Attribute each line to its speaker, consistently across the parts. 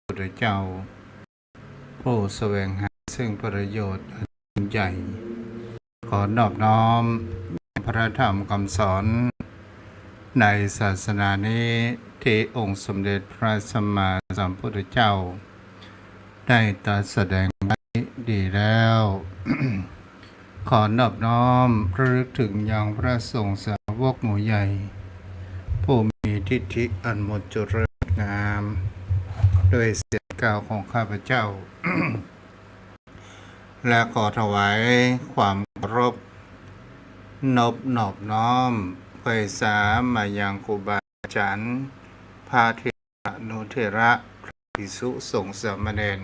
Speaker 1: พุทธเจ้าผู้แสวงหาซึ่งประโยชน์อันยิ่งใหญ่ขอนอบน้อมพระธรรมคำสอนในศาสนานี้ที่องค์สมเด็จพระสัมมาสัมพุทธเจ้าได้ตรัสแสดงไว้ดีแล้ว ขอนอบน้อมระลึกถึงยังพระสงฆ์สาวกหมู่ใหญ่ผู้มีทิฏฐิอันหมดจดเริญงามด้วยเสียงกล่าวของข้าพเจ้า และขอถวายความเคารพนอบน้อมไปสามายังครูบาอาจารย์พระเถระนุเถระพระภิกษุสงฆ์สามเณร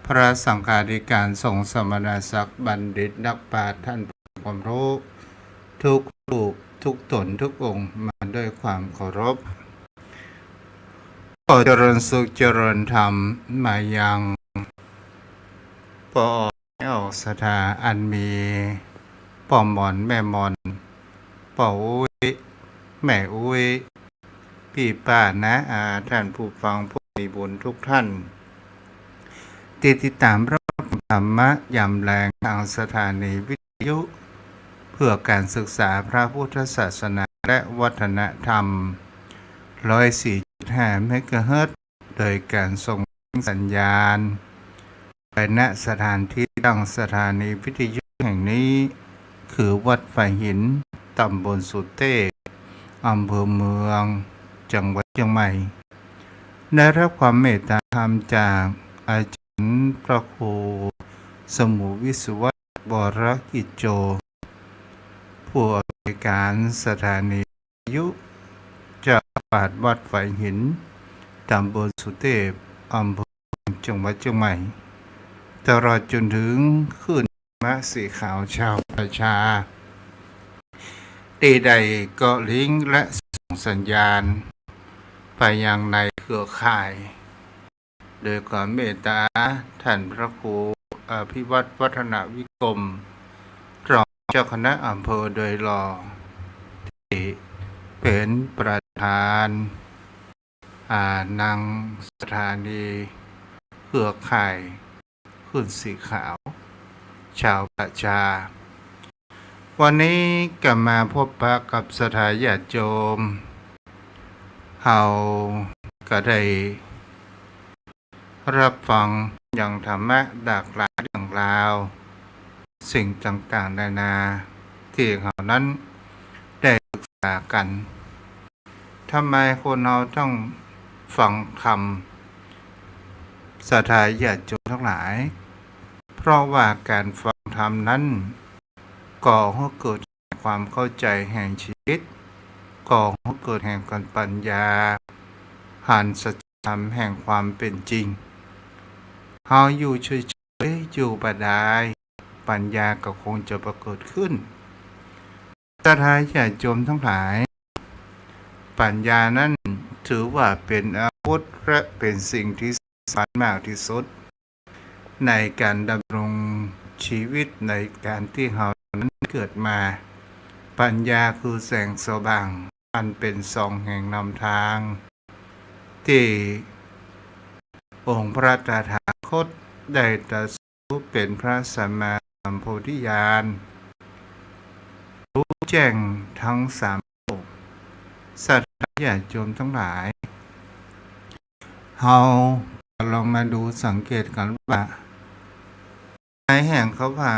Speaker 1: พระสังฆาธิการสงฆ์สมณศักดิ์บัณฑิตนักปราชญ์ท่านผู้ความรู้ทุกรูปทุกตนทุกองค์มาด้วยความเคารพขอเจริญสุขเจริญธรรมมายังปอออกสถาอันมีป่อมอนแม่มอนป่ออุ้ยแม่อุ้ยพี่ป้านะอาท่านผู้ฟังผู้มีบุญทุกท่านติดตามรับธรรมะยามแรงทางสถานีวิทยุเพื่อการศึกษาพระพุทธศาสนาและวัฒนธรรม 104.5 เมกะเฮิรตซ์โดยการส่งสัญญาณไปณสถานที่ตั้งสถานีวิทยุแห่งนี้คือวัดฝายหินตำบลสุเทพอำเภอเมืองจังหวัดเชียงใหม่ได้รับความเมตตาธรรมจากอาจารย์พระครูสมุวิศวะบรกิจโจผู้อำนวยการสถานีวิทยุเจ้าอาวาสวัดฝายหินตำบลสุเทพอำเภอจังหวัดเชียงใหม่ตลอดจนถึงขึ้นมะสีขาวชาวประชาใดๆก็ลิงก์และส่งสัญญาณไปยังในเครือข่ายโดยความเมตตาท่านพระครูอภิวัตรวัฒนวิกรมรองเจ้าคณะอำเภอโดยหล่อที่เป็นประธานนางสถานีเครือข่ายขึ้นสีขาวชาวประชาวันนี้กลับมาพบปะกับสถาญาติโยมเฮาก็ได้รับฟังอย่างธรรมะหลากหลายเรื่องราวสิ่งต่างๆนานาที่เขานั้นได้ศึกษากันทำไมคนเราต้องฟังคำสถาญาติโยมทั้งหลายเพราะว่าการฟังธรรมนั้นก่อให้เกิดความเข้าใจแห่งชีวิตก่อให้เกิดแห่งการปัญญาหันสัจธรรมแห่งความเป็นจริงเฮาอยู่เฉยๆอยู่บ่ได้ปัญญาก็คงจะปรากฏขึ้นสถาญาติโยมทั้งหลายปัญญานั้นถือว่าเป็นอาวุธและเป็นสิ่งที่สำคัญมากที่สุดในการดำรงชีวิตในการที่เรานั้นเกิดมาปัญญาคือแสงสว่างอันเป็นส่องแห่งนำทางที่องค์พระตถาคตได้ตรัสรู้เป็นพระสัมมาสัมโพธิญาณรู้แจ้งทั้งสามโลกสัตว์ญาติโยมทั้งหลายเราลองมาดูสังเกตกันว่าในแห่งเขาว่า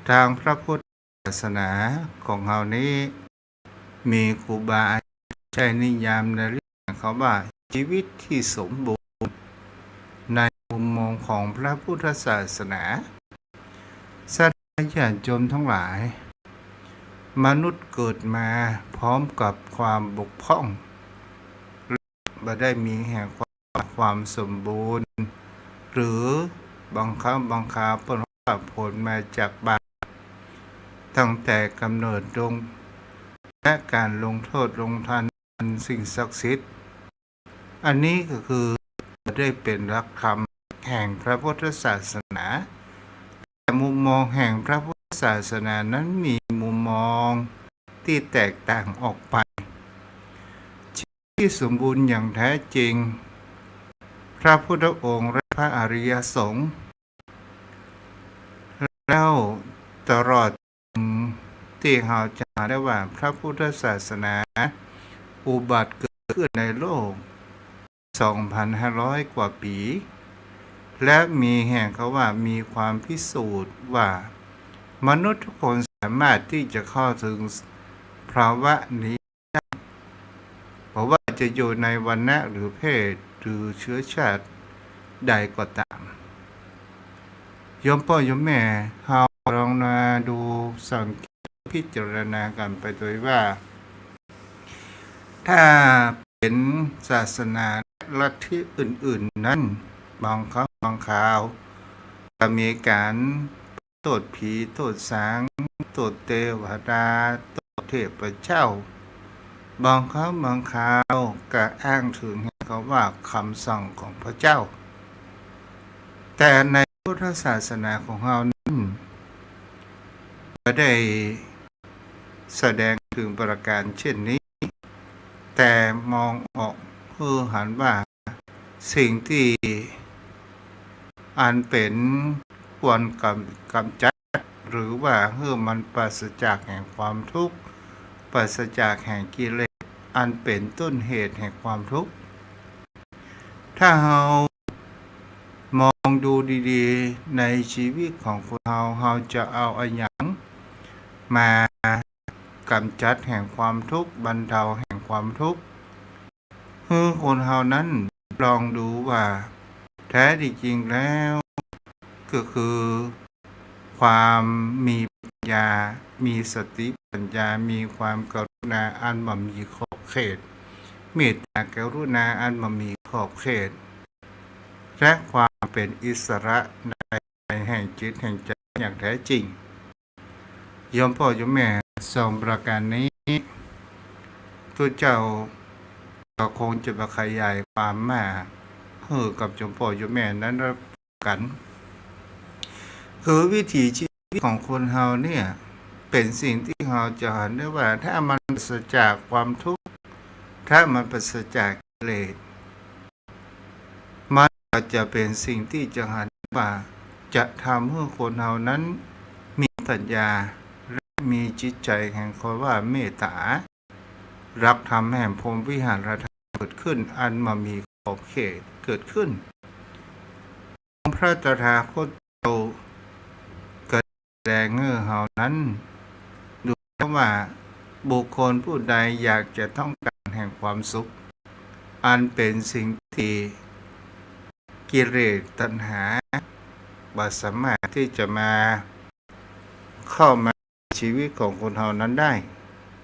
Speaker 1: ทางพระพุทธศาสนาของเรานี้มีครูบาอาจารย์ใช้นิยามในเรื่องเขาว่าชีวิตที่สมบูรณ์ในมุมมองของพระพุทธศาสนาสัตว์ญาติโยมทั้งหลายมนุษย์เกิดมาพร้อมกับความบกพร่องไม่ได้มีแห่งความสมบูรณ์หรือบางครั้งบางคราวผลมาจากบาปตั้งแต่กำเนิดลงและการลงโทษลงทันสิ่งศักดิ์สิทธิ์อันนี้ก็คือได้เป็นหลักธรรมแห่งพระพุทธศาสนาแต่มุมมองแห่งพระพุทธศาสนานั้นมีมุมมองที่แตกต่างออกไปชีวิตที่สมบูรณ์อย่างแท้จริง พระพุทธองค์และพระอริยสงฆ์แล้วตลอดที่เราจะได้ว่าพระพุทธศาสนาอุบัติเกิดขึ้นในโลก 2,500 กว่าปีและมีแห่งเขาว่ามีความพิสูจน์ว่ามนุษย์ทุกคนสามารถที่จะเข้าถึงภาวะนี้ได้เพราะว่าจะอยู่ในวรรณะหรือเพศหรือเชื้อชาติใดก็ตามโยมพ่อโยมแม่เราลองมาดูสังเกตพิจารณากันไปโดยว่าถ้าเป็นศาสนาลัทธิอื่นๆนั้นบางครั้งบางคราวจะมีการโทษผีโทษสางโทษเทวดาโทษเทพเจ้าบางครั้งบางคราวก็อ้างถึงเขาว่าคำสั่งของพระเจ้าแต่ในพุทธศาสนาของเรานั้นไม่ได้แสดงถึงประการเช่นนี้แต่มองออกหันว่าสิ่งที่อันเป็นควรกำจัดหรือว่ามันปราศจากแห่งความทุกข์ปราศจากแห่งกิเลสอันเป็นต้นเหตุแห่งความทุกข์ถ้าเรามองดูดีๆในชีวิตของคนเราจะเอาอะไรมากำจัดแห่งความทุกข์บรรเทาแห่งความทุกข์คนเรานั้นลองดูว่าแท้ที่จริงแล้วก็คือความมีปัญญามีสติปัญญามีความกรุณาอันบ่มีขอบเขตเมตตากรุณาอันบ่มีขอบเขตและความเป็นอิสระในแห่งจิตแห่งใจอย่างแท้จริงโยมพ่อโยมแม่สองประการนี้ตัวเจ้าก็คงจะมาขยายความมากกับโยมพ่อโยมแม่นั้นรับกันคือวิถีชีวิตของคนเราเนี่ยเป็นสิ่งที่เราจะเห็นได้ว่าถ้ามันปราศจากความทุกข์ถ้ามันปราศจากกิเลสมันก็จะเป็นสิ่งที่จะเห็นว่าจะทำให้คนเรานั้นมีปัญญาและมีจิตใจแห่งความว่าเมตตารักธรรมแห่งพรหมวิหารธรรมเกิดขึ้นอันมามีขอบเขตเกิดขึ้นพระตถาคตเจ้าแสดงเฮานั้นดูว่าบุคคลผู้ใดอยากจะต้องการแห่งความสุขอันเป็นสิ่งที่กิเลสตัณหาบ่สามารถที่จะมาเข้ามาชีวิตของคนเฮานั้นได้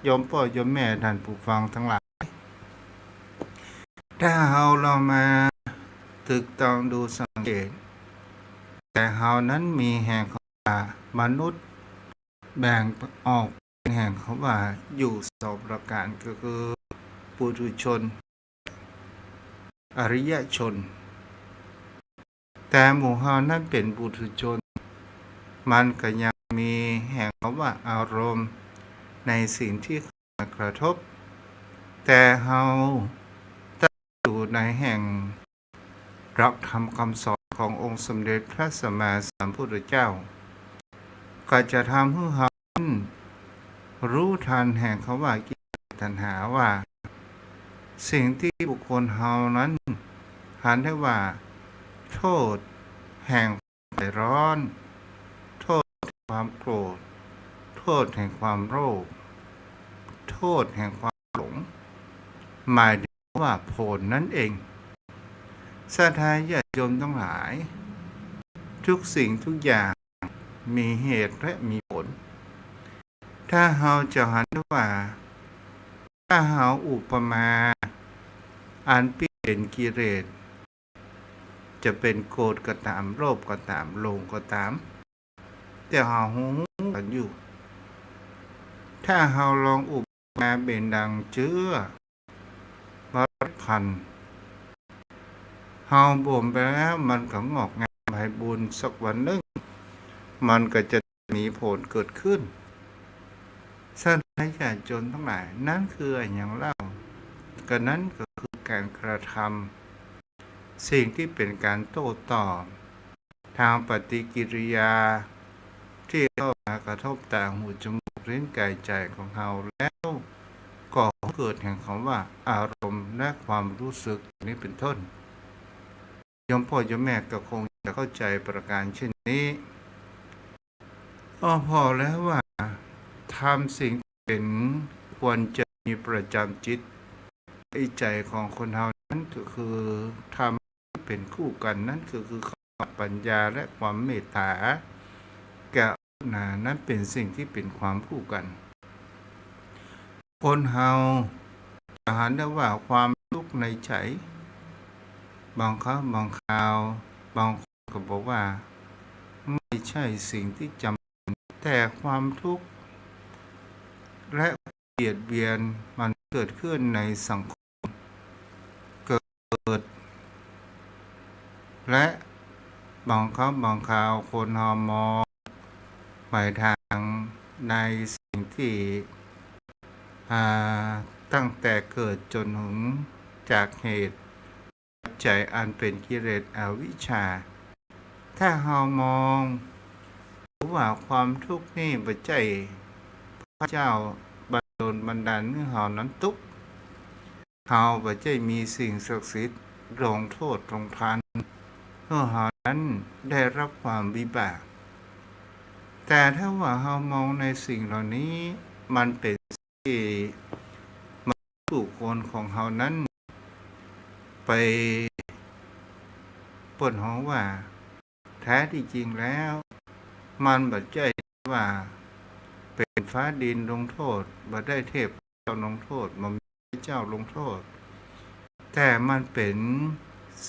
Speaker 1: โยมพ่อโยมแม่ท่านผู้ฟังทั้งหลายถ้าเรามาตึกตองดูสังเกตแต่เฮานั้นมีแห่งมนุษย์แบ่งออกเป็นแห่งเขาว่าอยู่สองประการก็คือปุถุชนอริยชนแต่หมู่เฮานั้นเป็นปุถุชนมันก็ยังมีแห่งเขาว่าอารมณ์ในสิ่งที่กระทบแต่เฮาตั้งอยู่ในแห่งรักธรรมคำสอนขององค์สมเด็จพระสัมมาสัมพุทธเจ้าก็จะทำให้เรารู้ทันแห่งเขาว่ากิเลสตัณหาว่าสิ่งที่บุคคลเฮานั้นหันได้ว่าโทษแห่งใจร้อนโทษแห่งความโกรธโทษแห่งความโลภโทษแห่งความหลงหมายถึงว่าผลนั่นเองศรัทธาญาติโยมทั้งหลายทุกสิ่งทุกอย่างมีเหตุและมีผลถ้าเราจะหันว่าถ้าเราอุปมาอันเป็นกิเลสจะเป็นโกรธก็ตามโลภก็ตามหลงก็ตามแต่เราหูกันอยู่ถ้าเราลองอุปมาเป็นดังเชื้อเมล็ดพันธุ์เราบ่มไปแล้วมันก็งอกงามให้บุญสักวันหนึ่งมันก็จะมีผลเกิดขึ้นท่านญาติโยมทั้งหลายนั่นคืออย่างเล่าก็นั้นก็คือการกระทำ สิ่งที่เป็นการโต้ตอบทางปฏิกิริยาที่เข้ามากระทบตาหูจมูกลิ้นกายใจของเราแล้วก่อเกิดแห่งคำว่าอารมณ์และความรู้สึกนี้เป็นต้นโยมพ่อโยมแม่ก็คงจะเข้าใจประการเช่นนี้พอแล้วว่าทำสิ่งเป็นควรจะมีประจำจิตใจของคนเรานั้นก็คือทำเป็นคู่กันนั่นก็คือความปัญญาและความเมตตาแก่นั้นเป็นสิ่งที่เป็นความคู่กัน คนเฮาจะหันได้ว่าความทุกข์ในใจบางครั้งบางคราวบางคนก็บอกว่าไม่ใช่สิ่งที่จำเป็นแต่ความทุกข์และเบียดเบียนมันเกิดขึ้นในสังคมเกิดและบางครั้งบางคราวคนเฮามองไปทางในสิ่งที่ตั้งแต่เกิดจนถึงจากเหตุปัจจัยอันเป็นกิเลสอวิชชาถ้าเรามองว่าความทุกข์นี่ปัจจัยพระเจ้าบันดาลให้เรานั้นทุกข์เราปัจจัยมีสิ่งศักดิ์สิทธิ์ลงโทษลงทันเพื่อเรานั้นได้รับความวิบากแต่ถ้าว่าเรามองในสิ่งเหล่านี้มันเป็นที่บุคคลของเรานั้นไปปนห้องว่าแท้ที่จริงแล้วมันบัดใจว่าเป็นฟ้าดินลงโทษบัดได้เทพเจ้าลงโทษมันมีเจ้าลงโทษแต่มันเป็น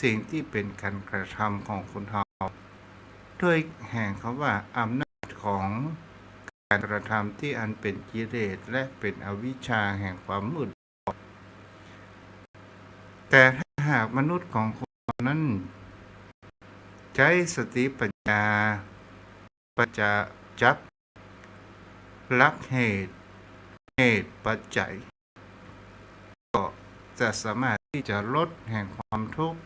Speaker 1: สิ่งที่เป็นการกระทำของคนเราด้วยแห่งคำว่าอำนาจของการกระทำที่อันเป็นกิเลสและเป็นอวิชชาแห่งความมืดแต่ถ้าหากมนุษย์ของคนนั้นใช้สติปัญญาจะจับลักเหตุปัจจัยก็จะสามารถที่จะลดแห่งความทุกข์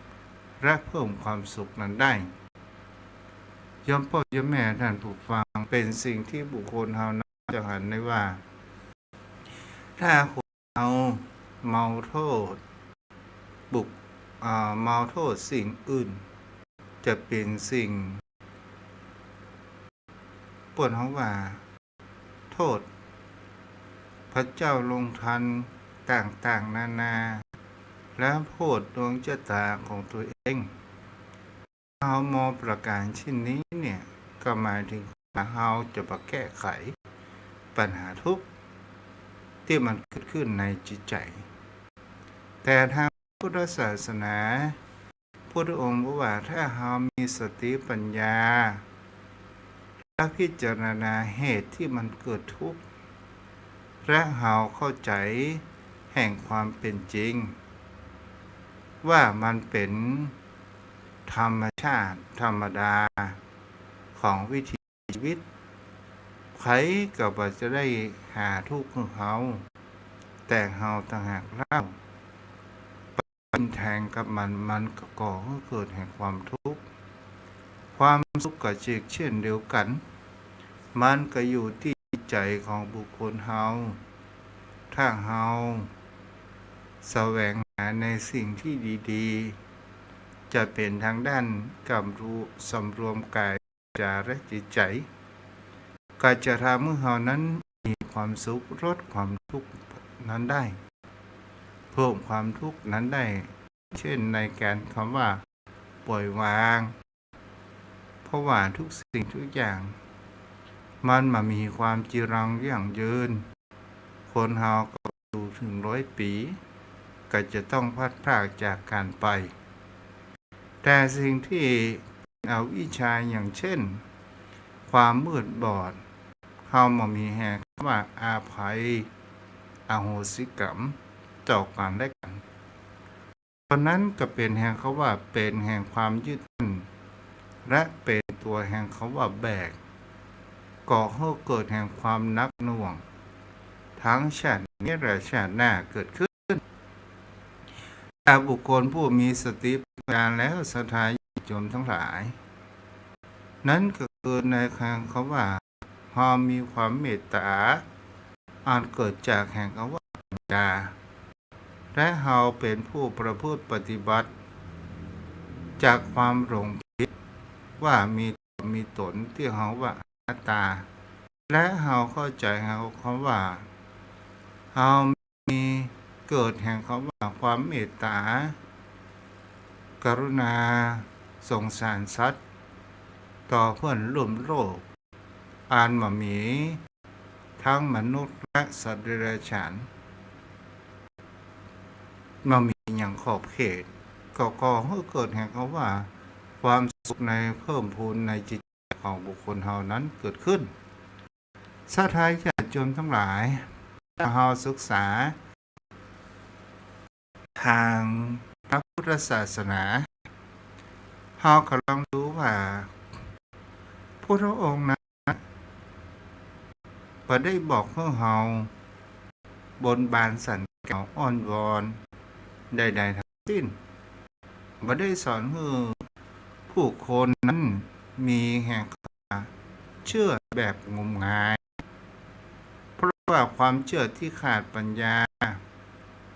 Speaker 1: และเพิ่มความสุขนั้นได้ยมพ่อยมแม่ท่านผู้ฟังเป็นสิ่งที่บุคคลเฮานั้นจะหันได้ว่าถ้าคนเอาเมาโทษเมาโทษสิ่งอื่นจะเป็นสิ่งปวดหัวว่าโทษพระเจ้าลงทันต่างๆนานาและโทษดวงชะตาของตัวเองเรามองประการเช่นนี้เนี่ยก็หมายถึงเราจะมาแก้ไขปัญหาทุกข์ที่มันเกิดขึ้นในจิตใจแต่ทางพุทธศาสนาพุทธองค์บอกว่าถ้าเรามีสติปัญญาและพิจารณาเหตุที่มันเกิดทุกข์และเราเข้าใจแห่งความเป็นจริงว่ามันเป็นธรรมชาติธรรมดาของวิถีชีวิตใครก็บ่จะได้หาทุกข์ของเขาแต่เราต่างหากเล่าเป็นแทงกับมันก็ก่อให้เกิดแห่งความทุกข์ความสุขกับเช่นเดียวกันมันก็อยู่ที่ใจของบุคคลเฮาถ้าเฮาแสวงหาในสิ่งที่ดีๆจะเป็นทางด้านกำรู้สำรวมกายจาและจิตใจก็จะทำให้เฮานั้นมีความสุขลดความทุกข์นั้นได้เพิ่มความทุกข์นั้นได้เช่นในการคำว่าปล่อยวางเพราะว่าทุกสิ่งทุกอย่างมันมามีความจีรังยั่งยืนคนเฮาก็อยู่ถึง100 ปีก็จะต้องพลัดพรากจากกันไปแต่สิ่งที่เอาวิชาอย่างเช่นความมืดบอดเฮามามีแห่งว่าอาภัยอโหสิกรรมต่อกันและกันตอนนั้นก็เป็นแห่งเขาว่าเป็นแห่งความยึดมั่นและเป็นตัวแห่งเขาว่าแบกก่อให้เกิดแห่งความนักหน่วงทั้งชาตินี้และชาติหน้าเกิดขึ้น แต่บุคคลผู้มีสติปัญญาแล้วศรัทธาญาติโยมทั้งหลาย นั้นก็คือในคำเขาว่าเฮามีความเมตตาอันเกิดจากแห่งคำว่าปัญญาและเฮาเป็นผู้ประพฤติปฏิบัติ จากความหลงผิดว่ามีตนที่เฮาว่าอนัตตา และเฮาเข้าใจเฮาคำว่าเฮามีเกิดแห่งคำว่าความเมตตากรุณาสงสารสัตว์ต่อเพื่อนร่วมโลกอานมามีทั้งมนุษย์และสัตว์เดรัจฉานมามีอย่างขอบเขตก็ก่อให้เกิดแห่งคำว่าความสุขในเพิ่มพูนในจิตใจของบุคคลเฮานั้นเกิดขึ้นศรัทธาญาติโยมทั้งหลายถ้าเฮาศึกษาทางพระพุทธศาสนาเฮาก็ลองดูว่าพุทธองค์นั้นบ่ได้บอกให้เฮาบนบานสันกล่าวอ้อนวอนใดๆทั้งสิ้นบ่ได้สอนให้ผู้คนนั้นมีแห่งเชื่อแบบงมงายเพราะว่าความเชื่อที่ขาดปัญญา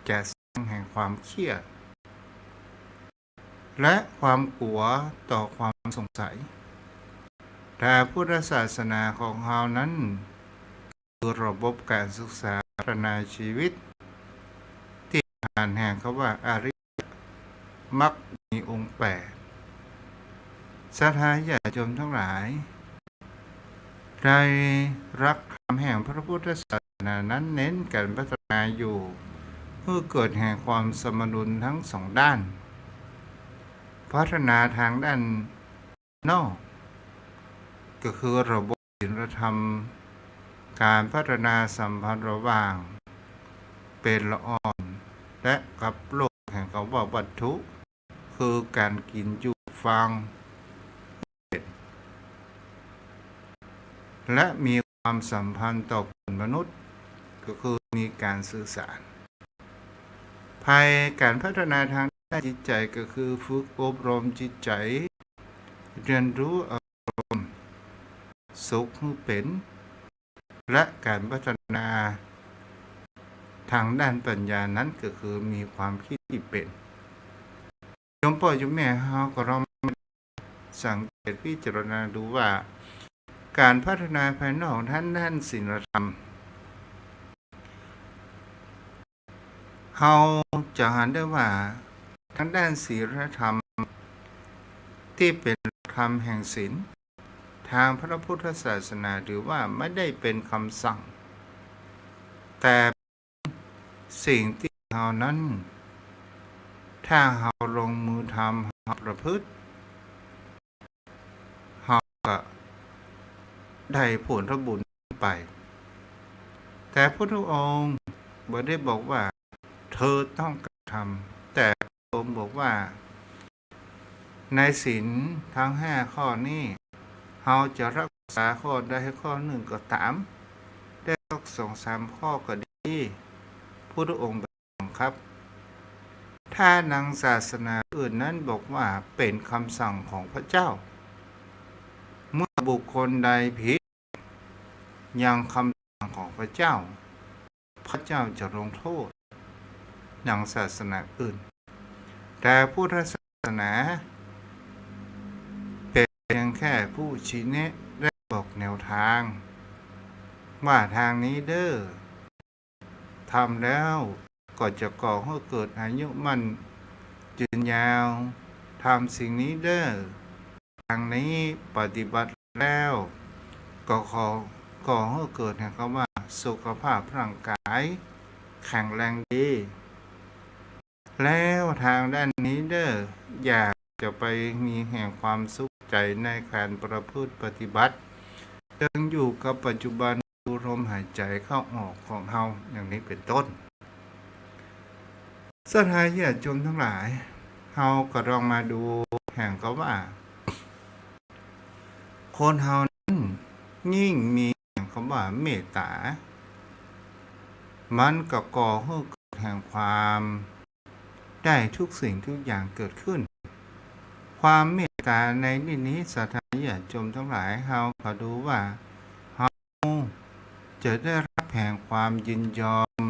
Speaker 1: จะสร้างแห่งความเครียดและความกลัวต่อความสงสัยแต่พุทธศาสนาของเรานั้นคือระบบการศึกษาพัฒนาชีวิตที่ผ่านแห่งเขาว่าอริยมรรคมีองค์8ศรัทธาญาติโยมทั้งหลายได้รักคำแห่งพระพุทธศาสนานั้นเน้นการพัฒนาอยู่เพื่อเกิดแห่งความสมดุลทั้งสองด้านพัฒนาทางด้านนอกก็คือระบบศีลธรรมการพัฒนาสัมพันธ์ระหว่างเป็นละอ่อนและกับโลกแห่งคำว่าวัตถุคือการกินอยู่ฟังและมีความสัมพันธ์ต่อมนุษย์ก็คือมีการสื่อสารภายการพัฒนาทางด้านจิตใจก็คือฝึกอบรมจิตใจเรียนรู้อารมณ์สุขให้เป็นและการพัฒนาทางด้านปัญญานั้นก็คือมีความคิดที่เป็นโยมพ่อโยมแม่เฮาก็ลองสังเกตพิจารณาดูว่าการพัฒนาภายนอกด้านศีลธรรมเฮาจะเห็นได้ว่าทางด้านศีลธรรมที่เป็นคำแห่งศีลทางพระพุทธศาสนาหรือว่าไม่ได้เป็นคำสั่งแต่สิ่งที่เฮานั้นถ้าเฮาลงมือทำเฮาประพฤติเฮาก็ได้ผลบุญไปแต่พระพุทธองค์บ่ได้บอกว่าเธอต้องกระทำแต่พระองค์บอกว่าในศีลทั้ง5ข้อนี้เฮาจะรักษาข้อใดข้อหนึ่งก็ตามได้สัก2-3 ข้อก็ดีพุทธองค์บังคับถ้านางศาสนาอื่นนั้นบอกว่าเป็นคำสั่งของพระเจ้าเมื่อบุคคลใดผิดยังคำสั่งของพระเจ้าพระเจ้าจะลงโทษอย่างศาสนาอื่นแต่พุทธศาสนาเป็นเพียงแค่ผู้ชี้แนะและบอกแนวทางว่าทางนี้เด้อทำแล้วก็จะก่อให้เกิดอายุมั่นยืนยาวทำสิ่งนี้เด้อทางนี้ปฏิบัติแล้วก็ก่อให้เกิดคำว่าสุขภาพร่างกายแข็งแรงดีแล้วทางด้านนี้เด้ออยากจะไปมีแห่งความสุขใจในการประพฤติปฏิบัติยังอยู่กับปัจจุบันดูลมหายใจเข้าออกของเฮาอย่างนี้เป็นต้นศรัทธาญาติโยมทั้งหลายเฮาก็ลองมาดูแห่งก็ว่าคนเฮานั้นยิ่งมีแห่งคำว่าเมตตามันก็ก่อให้เกิดแห่งความ ได้ทุกสิ่งทุกอย่างเกิดขึ้น ความเมตตาในที่นี้ศรัทธาญาติโยมทั้งหลายเราขอดูว่าเราจะได้รับแห่งความยินยอม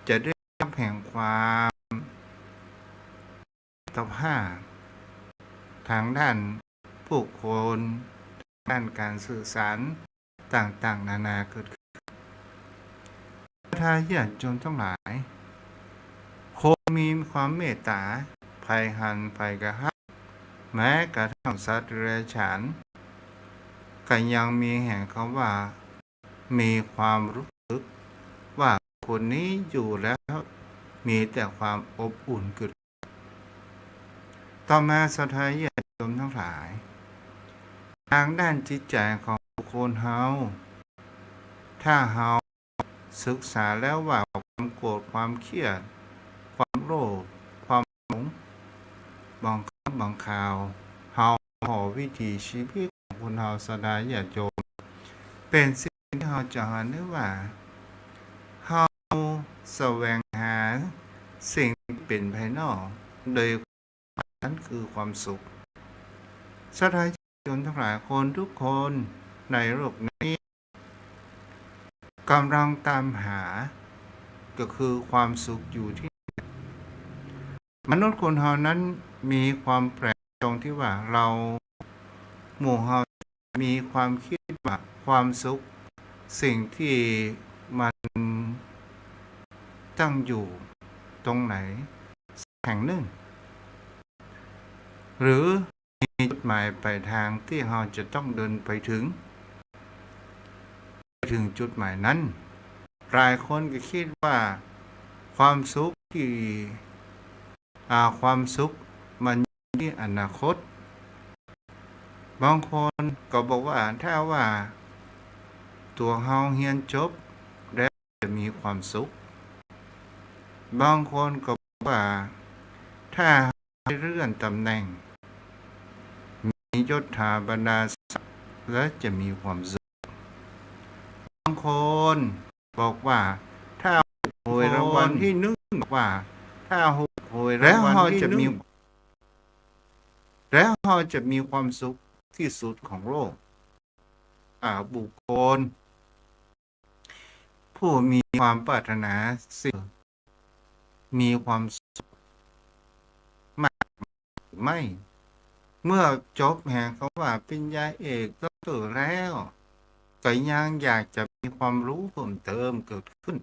Speaker 1: จะได้รับแห่งความตภาพทางด้านผู้คนด้านการสื่อสารต่างๆนานาเกิดขึ้นถ้าญาติโยมทั้งหลายคงมีความเมตตาภัยหันภัยกระหักแม้กระทั่งสัตว์เดรัจฉานก็ยังมีแห่งคำว่ามีความรู้สึกว่าคนนี้อยู่แล้วมีแต่ความอบอุ่นเกิดต่อมาศรัทธาญาติโยมทั้งหลายทางด้านจิตใจของบุคคลเฮาถ้าเฮาศึกษาแล้วว่าความโกรธความเครียดความโลภความหลงบางครั้งบางคราวเฮาขอวิถีชีวิตของคนเฮาศรัทธาญาติโยมเป็นสิ่งที่เฮาจะเห็นได้ว่าเฮาแสวงหาสิ่งที่เป็นภายนอกโดยนั้นคือความสุขศรัทธาญาติโยมทั้งหลายคนทุกคนในโลกนี้กำลังตามหาก็คือความสุขอยู่ที่มนุษย์คนเฮานั้นมีความแปลกตรงที่ว่าเราหมู่เฮามีความคิดว่าความสุขสิ่งที่มันตั้งอยู่ตรงไหนแห่งหนึ่งหรือมีจุดหมายปลายทางที่เราจะต้องเดินไปถึงจุดหมายนั้นหลายคนก็คิดว่าความสุขที่ความสุขมันอยู่ที่อนาคตบางคนก็บอกว่าถ้าว่าตัวเราเรียนจบแล้วจะมีความสุขบางคนก็บอกว่าถ้าได้เลื่อนตำแหน่งมียศถาบรรดาศักดิ์และจะมีความสุขบางคนบอกว่าถ้าหวยรางวัลที่หนึ่งบอกว่าถ้าหวยรางวัลที่หนึ่งแล้วเราจะมีความสุขที่สุดของโลกบุคคลผู้มีความปรารถนาสิ่งมีความสุขมากไม่เมื่อจบแห่งเขาว่าปริญญาเอกด็อกเตอร์แล้วก็ยังอยากจะมีความรู้เพิ่มเติมเกิดขึ้น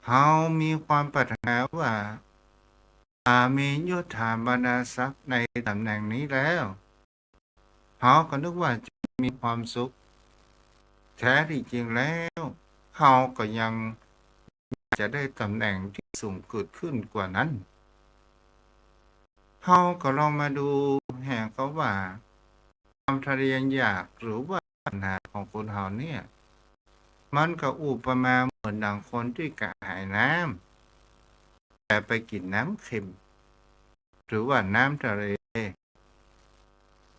Speaker 1: เขามีความปรารถนาว่ามียศถาบรรดาศักดิ์ในตำแหน่งนี้แล้วเขาก็นึกว่าจะมีความสุขแท้ที่จริงแล้วเขาก็ยังจะได้ตำแหน่งที่สูงเกิดขึ้นกว่านั้นเขาก็ลองมาดูแห่งเขาว่าความทะเยออยากหรือว่าปัญหาของคนเฮาเนี่ยมันก็อุปมาเหมือนดังคนที่กระหายน้ำแต่ไปกินน้ำเค็มหรือว่าน้ำทะเล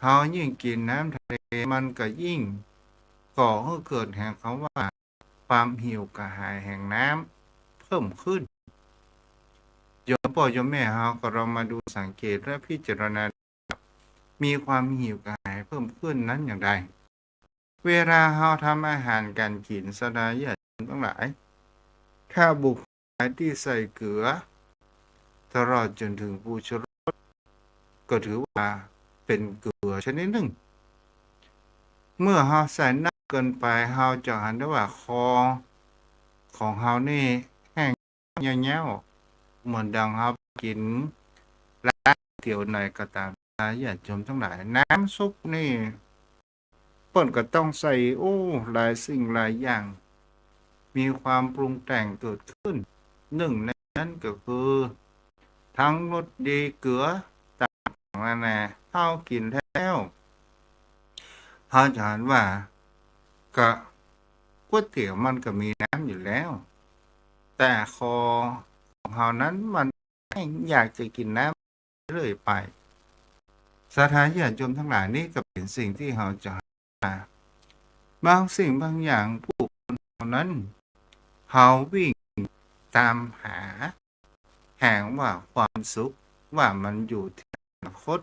Speaker 1: เฮายิ่งกินน้ำทะเลมันก็ยิ่งก่อให้เกิดแห่งเขาว่าความหิวกระหายแห่งน้ำเพิ่มขึ้นโยมพ่อโยมแม่เฮาก็ลองมาดูสังเกตและพิจารณามีความหิวกระหายเพิ่มขึ้นนั้นอย่างไรเวลาเฮาทำอาหารการกินศรัทธาญาติโยมทั้งหลายถ้าบุคคลที่ใส่เกลือตลอดจนถึงผงชูรสก็ถือว่าเป็นเกลือชนิดหนึ่งเมื่อเฮาใส่น้ำเกินไปเฮาจะเห็นได้ว่าคอของเฮานี่แห้งเหี่ยวๆเหมือนดังเฮากินร้านเตี๋ยวไหนก็ตามญาติโยมทั้งหลายน้ำซุปนี่เปิ้นก็ต้องใส่หลายสิ่งหลายอย่างมีความปรุงแต่งเกิดขึ้นหนึ่งในนั้นก็คือทั้งรสดีเกลือต่างๆนานาเฮากินแล้วเฮาจะเห็นว่าก็ก๋วยเตี๋ยวมันก็มีน้ำอยู่แล้วแต่คอของเฮานั้นมันอยากจะกินน้ำเรื่อยไปศรัทธาญาติโยมทั้งหลายนี่ก็เป็นสิ่งที่เฮาจะบางสิ่งบางอย่างผู้คนเหล่านั้นเฮาวิ่งตามหา แห่งว่าความสุขว่ามันอยู่ที่อนาคต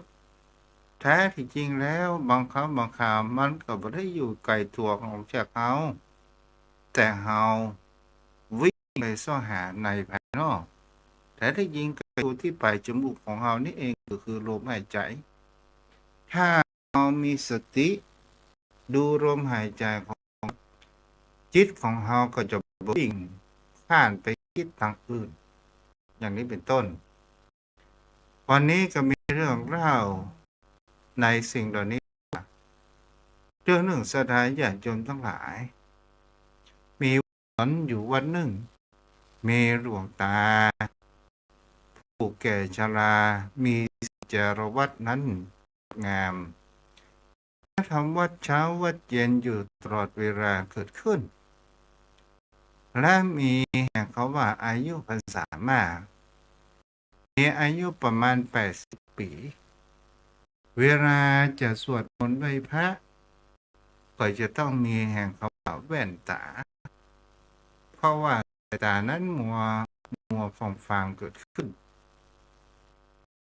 Speaker 1: แท้ที่จริงแล้วบางครั้งบางคราวมันก็บ่ได้อยู่ไกลตัวของจากเราแต่เราวิ่งไปซ่อหาในภายนอกแต่ที่จริงก็อยู่ที่ปลายจมูกของเรานี่เองก็คือลมหายใจถ้าเรามีสติดูลมหายใจของจิตของเราก็จะบ่วิ่งข้านไปคิดทางอื่นอย่างนี้เป็นต้นวันนี้ก็มีเรื่องเล่าในสิ่งเหล่านี้เรื่องหนึ่งศรัทธาญาติโยมทั้งหลายมีวันอยู่วันหนึ่งมีหลวงตาผู้แก่ชรามีจารวัตนั้นงามทำวัดเช้าวัดเย็นอยู่ตลอดเวลาเกิดขึ้นและมีเขาว่าอายุพรรษามากมีอายุประมาณ80 ปีเวลาจะสวดมนต์ไหว้พระก็จะต้องมีแห่งเขาว่าแว่นตาเพราะว่าสายตานั้นมัวฟางเกิดขึ้น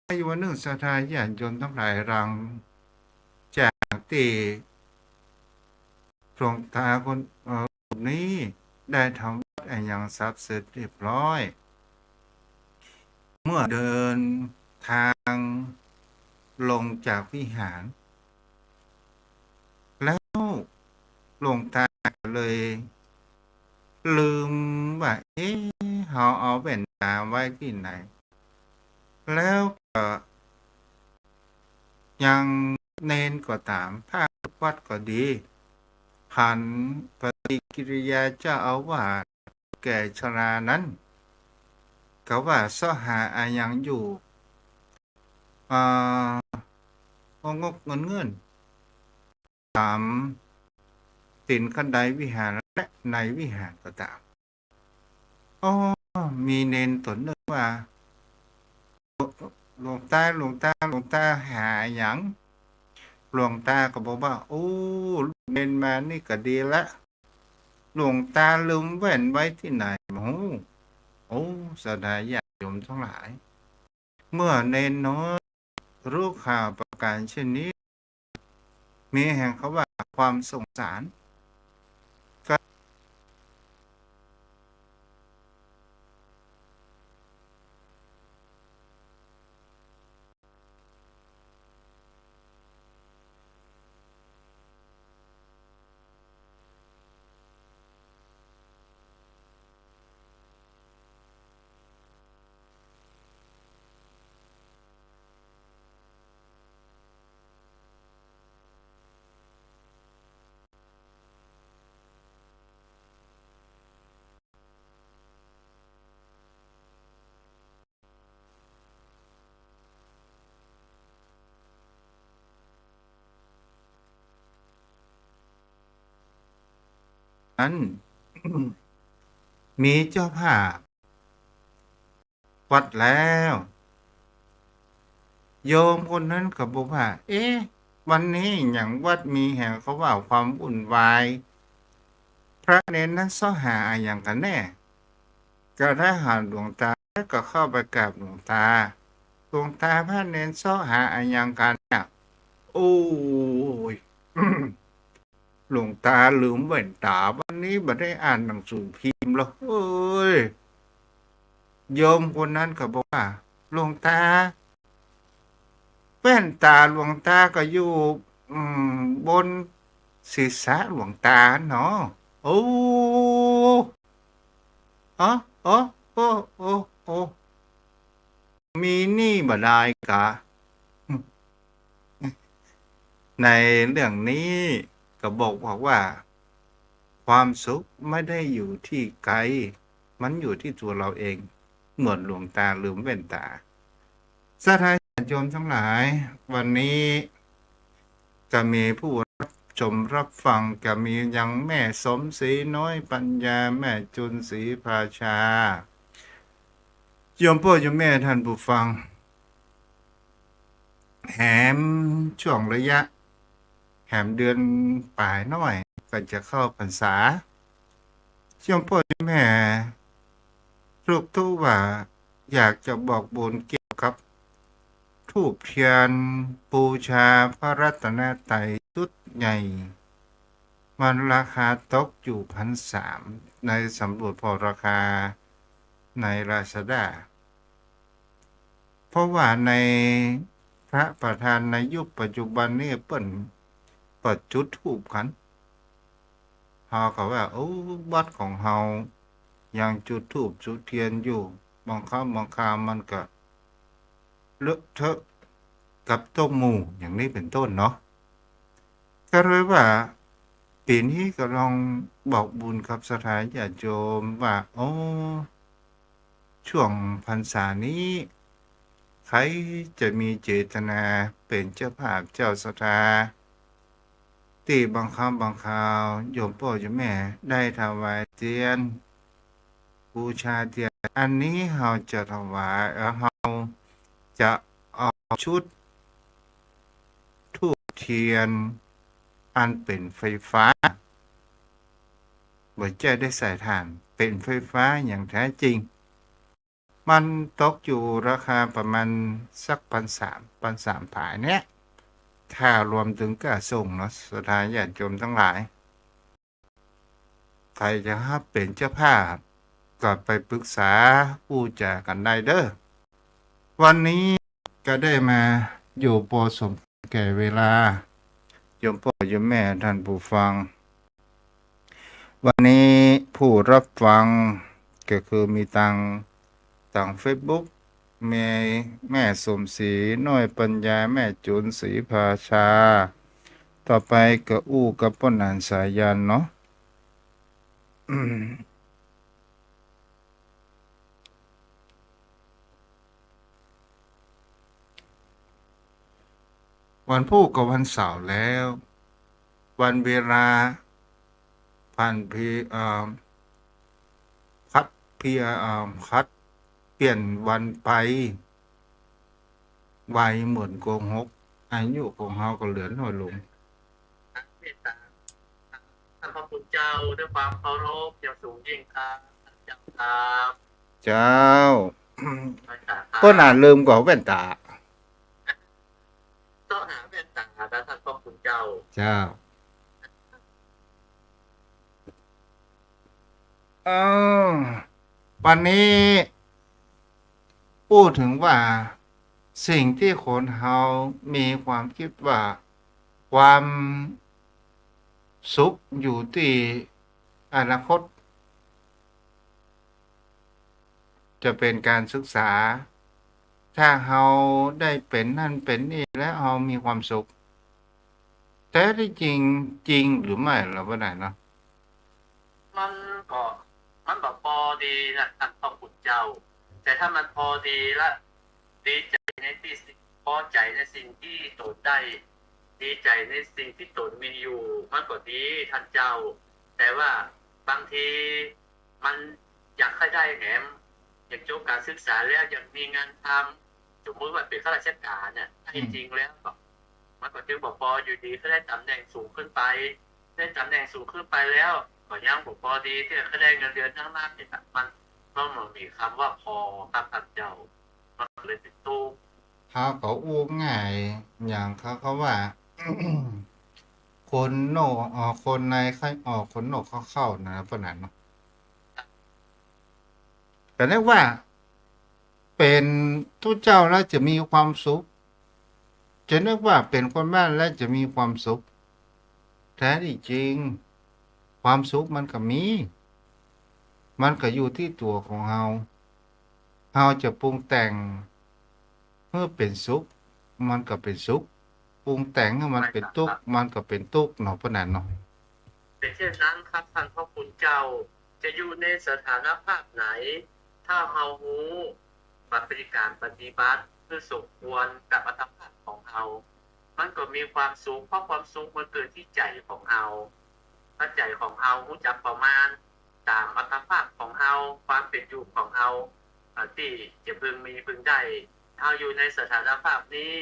Speaker 1: ในวันหนึ่งศรัทธาญาติโยมทั้งหลายรังจากที่หลวงตาคนนี้ได้ทำวัดอย่างสับเสร็จเรียบร้อยเมื่อเดินทางลงจากวิหารแล้วหลวงตาเลยลืมว่าเขาเอาแว่นตาไว้ที่ไหนแล้วก็ยังเนนก็ตามภาควัดก็ดีหันปฏิกิริยาเจ้าอาวาสแก่ชรานั้นก็ว่าซ่อหาอายังอยู่งกเงินตามตินขันไดวิหารและในวิหารก็ตามมีเนนตนนึกว่าหลวงตาหาหยังหลวงตาก็บอกว่าโอ้เนนมานี่ก็ดีละหลวงตาลืมแว่นไว้ที่ไหนโอ้สดาญาติโยมทั้งหลายเมื่อเนนน้อยรู้ข่าวประการเช่นนี้มีแห่งเขาว่าความสงสารนั้น มีเจ้าภาพวัดแล้วโยมคนนั้นก็บอกว่าวันนี้อย่างวัดมีแห่งเขาว่าความวุ่นวายพระเนนนั้นซ่อหาอย่างกันแน่ก็ได้หาหลวงตาแล้วก็เข้าไปกราบหลวงตาพระเนนซ่อหาอย่างกันเนี่ยโอ้ย หลวงตาลืมแว่นตาวันนี้บ่ได้อ่านหนังสือพิมพ์หรอกโยมคนนั้นก็บอกว่าหลวงตาแว่นตาหลวงตาก็อยู่บนศีรษะหลวงตาเนาะโอ้อ๋ออ๋อโอ้โอ้โอ้มีนี่บ่ได้กะในเรื่องนี้ก็บอกว่าความสุขไม่ได้อยู่ที่ไกลมันอยู่ที่ตัวเราเองเหมือนหลวงตาลืมแว่นตาสาธารณชนทั้งหลายวันนี้จะมีผู้รับชมรับฟังก็มียังแม่สมศรีน้อยปัญญาแม่จุนศรีภาชาโยมพ่อโยมแม่ท่านผู้ฟังแหมช่วงระยะแหมเดือนปลายน้อยก็จะเข้าพรรษาโยมพ่อโยมแม่ลูกทุกว่า อยากจะบอกบุญเกี่ยวกับธูปเทียนบูชาพระรัตนตรัยชุดใหญ่มันราคาตกอยู่1,300ในสำรวจพอราคาในราชดาเพราะว่าในพระประธานในยุคปัจจุบันนี่เปิ่นเปิดจุดธูปกันเฮาก็ว่าโอ้วัดของเฮายังจุดธูปจุดเทียนอยู่บางครั้งมันก็เลอะเทอะกับโต๊ะหมู่อย่างนี้เป็นต้นเนาะก็เลยว่าปีนี้ก็ลองบอกบุญกับสถานญาติโยมว่าโอ้ช่วงพรรษานี้ใครจะมีเจตนาเป็นเจ้าภาพเจ้าศรัทธาที่บางครั้งบางคราวโยมพ่อโยมแม่ได้ถวายเทียนบูชาเทียนอันนี้เราจะถวายเราจะเอาชุดธูปเทียนอันเป็นไฟฟ้าบ่จะได้ใส่ถ่านเป็นไฟฟ้าอย่างแท้จริงมันตกอยู่ราคาประมาณสัก1,300ผายเนี้ยถ้ารวมถึงค่าส่งเนาะสถานญาติโยมทั้งหลายใครจะรับเป็นเจ้าภาพก็ไปปรึกษาผู้จากันได้เด้อวันนี้ก็ได้มาอยู่พอสมแก่เวลาโยมพ่อโยมแม่ท่านผู้ฟังวันนี้ผู้รับฟังก็คือมีทาง Facebook แม่สมศรีน้อยปัญญาแม่จุนศรีภาชาต่อไปก็อู้กับป้นอ่านสายันเนาะ วันพุธกับวันเสาร์แล้ว วันเวลาผ่านพีพัดเพียพัดเปลี่ยนวันไปไวเหมือนโกหกอายุของเฮาก็เหลือน้อยลง
Speaker 2: เมตตาท่านพระคุณเจ้าด้วยความเคารพอย่างสูงยิ่งครับท่านเจ้าครับ
Speaker 1: เจ้า
Speaker 2: พระจ่าครั
Speaker 1: เพิ่นอาจ
Speaker 2: บ
Speaker 1: ลืมกว่าแว่นตา
Speaker 2: ต้องหาเมตตานะท่านพระคุณเจ้า
Speaker 1: เจ้าเออวันนี้พูดถึงว่าสิ่งที่คนเฮามีความคิดว่าความสุขอยู่ที่อนาคตจะเป็นการศึกษาถ้าเฮาได้เป็นนั่นเป็นนี่แล้วเฮามีความสุขแต่ที่จริงหรือไม่เราบ่ได้เนาะ
Speaker 2: มันก็มันแบบพอดีนะท่านพระคุณเจ้าแต่ถ้ามันพอดีละดีใจในที่พอใจในสิ่งที่ตนได้ดีใจในสิ่งที่ตนมีอยู่มันก็ดีท่านเจ้าแต่ว่าบางทีมันอยากให้ได้แหมอยากจบการศึกษาแล้วอยากมีงานทำสมมติว่าเป็นข้าราชการเนี่ยจริงๆแล้วก็มันก็จึงบอกพออยู่ดีก็ได้ตำแหน่งสูงขึ้นไปได้ตำแหน่งสูงขึ้นไปแล้วก็ยังบอกพอดีที่จะได้เงินเดือนทั้งนั้นเนี่ยมันต้องมีคำว่าพอครับท่านเจ้ามันเลยเป็นตู้
Speaker 1: เขาก็อู้ง่ายอย่างเขาว่า คนโน่ออกคนในใครออกคนนอกเข้าๆนะปะนั้นเนาะก็เรียกว่าเป็นทุกเจ้าแล้วจะมีความสุขจะนึกว่าเป็นคนบ้านแล้วจะมีความสุขแท้ที่จริงความสุขมันก็มีมันก็อยู่ที่ตัวของเฮาจะปรุงแต่งเพื่อเป็นสุขมันก็เป็นสุขปรุงแต่งให้มัน
Speaker 2: ไม่
Speaker 1: เป็นทุกข์
Speaker 2: ครับ
Speaker 1: มันก็เป็นทุกข์เนาะปะนั้นเนาะ
Speaker 2: เป็นเช่นนั้นครับท่านพระคุณเจ้าจะอยู่ในสถานภาพไหนถ้าเฮาฮู้ปฏิการปฏิบัติคือสมควรกับอัตภาพของเฮามันก็มีความสุขเพราะความสุขมันเกิดที่ใจของเฮาถ้าใจของเฮารู้จักประมาณตามอัตภาพของเฮาความเป็นอยู่ของเฮาที่จะพึงมีพึงได้เฮาอยู่ในสถานภาพนี้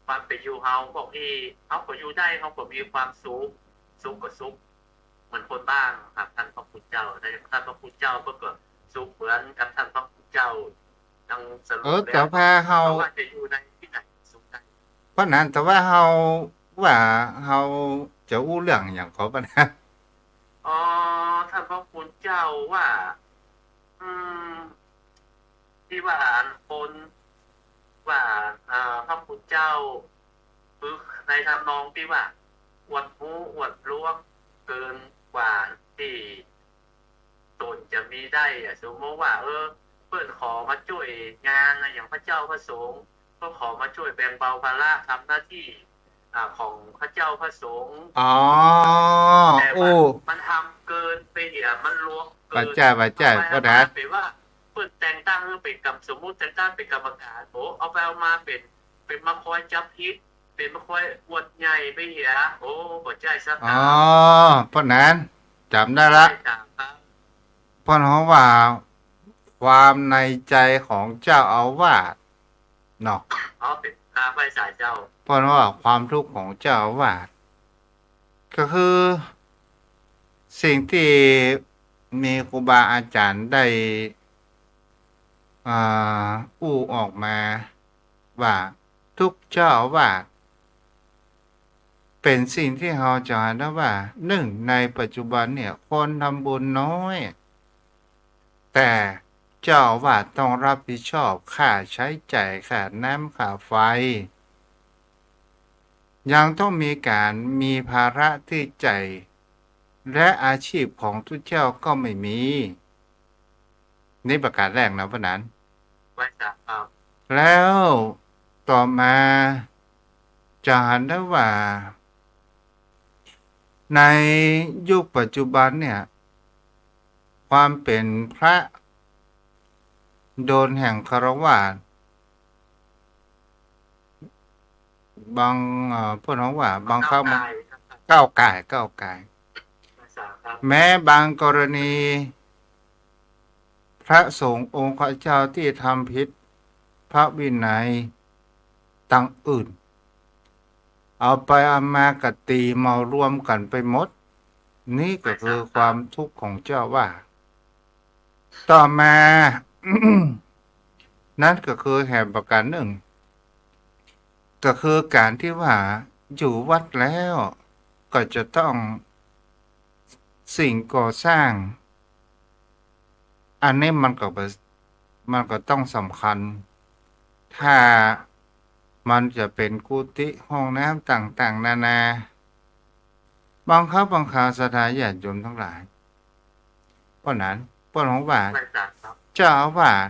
Speaker 2: ความเป็นอยู่เฮาพวกนี้เฮาก็อยู่ได้เฮาก็มีความสุขสุขก็สุข เหมือนคนบ้างครับท่านพระคุณเจ้าแต่ท่านพระคุณเจ้าก็สุขเหมือนกับท่านพระคุณเจ้า ยังสรุปแล้
Speaker 1: แต่
Speaker 2: ว
Speaker 1: พาเฮา
Speaker 2: เพราะว่าจะอยู่ในที่ไหนสุขใด
Speaker 1: เพราะนั้นแต่ว่าเฮาว่าเฮาจะอู้เรื่องอย่างเขาปะนะ
Speaker 2: อ๋อท่านพระคุณเจ้าว่า อืม ที่ว่าคนว่าพระคุณเจ้าคือในทำนองที่ว่าอวดรู้อวดรู้เกินกว่าที่ตนจะมีได้อะสมมติว่า เพื่อนขอมาช่วยงานนะอย่างพระเจ้าพระสงฆ์ก็ขอมาช่วยแบ่งเบาภาระทำหน้าที่ของพระเจ้าพระสงฆ์
Speaker 1: อ๋อ
Speaker 2: แต่
Speaker 1: โอ้
Speaker 2: ว่ามันทำเกินไปเหี่ยมันลวงเกิ
Speaker 1: ปัจจัยปัจจัย
Speaker 2: เอา
Speaker 1: ก็
Speaker 2: ไป
Speaker 1: ได้
Speaker 2: เอามาเป็นว่าเพื่อนแต่งตั้งให้เป็นกับสมมุติแต่งตั้งเป็นกรรมการโอ้เอาไปเอามาเป็นมาคอยจับพิษเป็นมาคอยอวดใหญ่ไปเหี่ยโอ้ปัจจัยสัก
Speaker 1: อ๋อ เพราะนั้นจำได้ละ
Speaker 2: ใช่ครับ
Speaker 1: เพราะเขาว่าความในใจของเจ้าอาวาสเนาะ
Speaker 2: เอาเป็นตาไปสายเจ้า
Speaker 1: เพราะว่าความทุกข์ของเจ้าอาวาสก็คือ สิ่งที่มีครูบาอาจารย์ได้อ่อู้ออกมาว่าทุกเจ้าอาวาสเป็นสิ่งที่เราจะเห็นได้ว่าหนึ่งในปัจจุบันเนี่ยคนทำบุญน้อย แต่เจ้าอาวาสต้องรับผิดชอบค่าใช้จ่ายค่าน้ำค่าไฟ ยังต้องมีการมีภาระที่ใจายและอาชีพของทุกเจ้าก็ไม่มี นี่ประการแรกนะพะนั้น
Speaker 2: ไว้สาครับ
Speaker 1: แล้วต่อมาจะเห็นได้ว่า ในยุคปัจจุบันเนี่ย ความเป็นพระโดนแห่งคารวะบางพูดว่าบางครั้งมัน
Speaker 2: ตายครับ
Speaker 1: ก้าวไก่ายก้าวไก่าย
Speaker 2: ไว้สาครับ
Speaker 1: แม้บางกรณี พระสงฆ์องค์พระเจ้าที่ทำผิดพระวินัยต่างอื่น เอาไปเอามากตีเมารวมกันไปหมด นี่ก็คือความทุกข์ของเจ้าว่า ต่อมา นั่นก็คือแห่งประการหนึ่ง ก็คือการที่ว่าอยู่วัดแล้วก็จะต้องสิ่งก่อสร้าง อันนี้มันก็ต้องสำคัญ ถ้ามันจะเป็นกุฏิห้องน้ำต่างๆนานาบางครั้งบางคราวศรัทธาญาติโยมทั้งหลาย เพราะนั้นเพราะของว่า
Speaker 2: ไว้สาครับ
Speaker 1: เจ้าอาวาส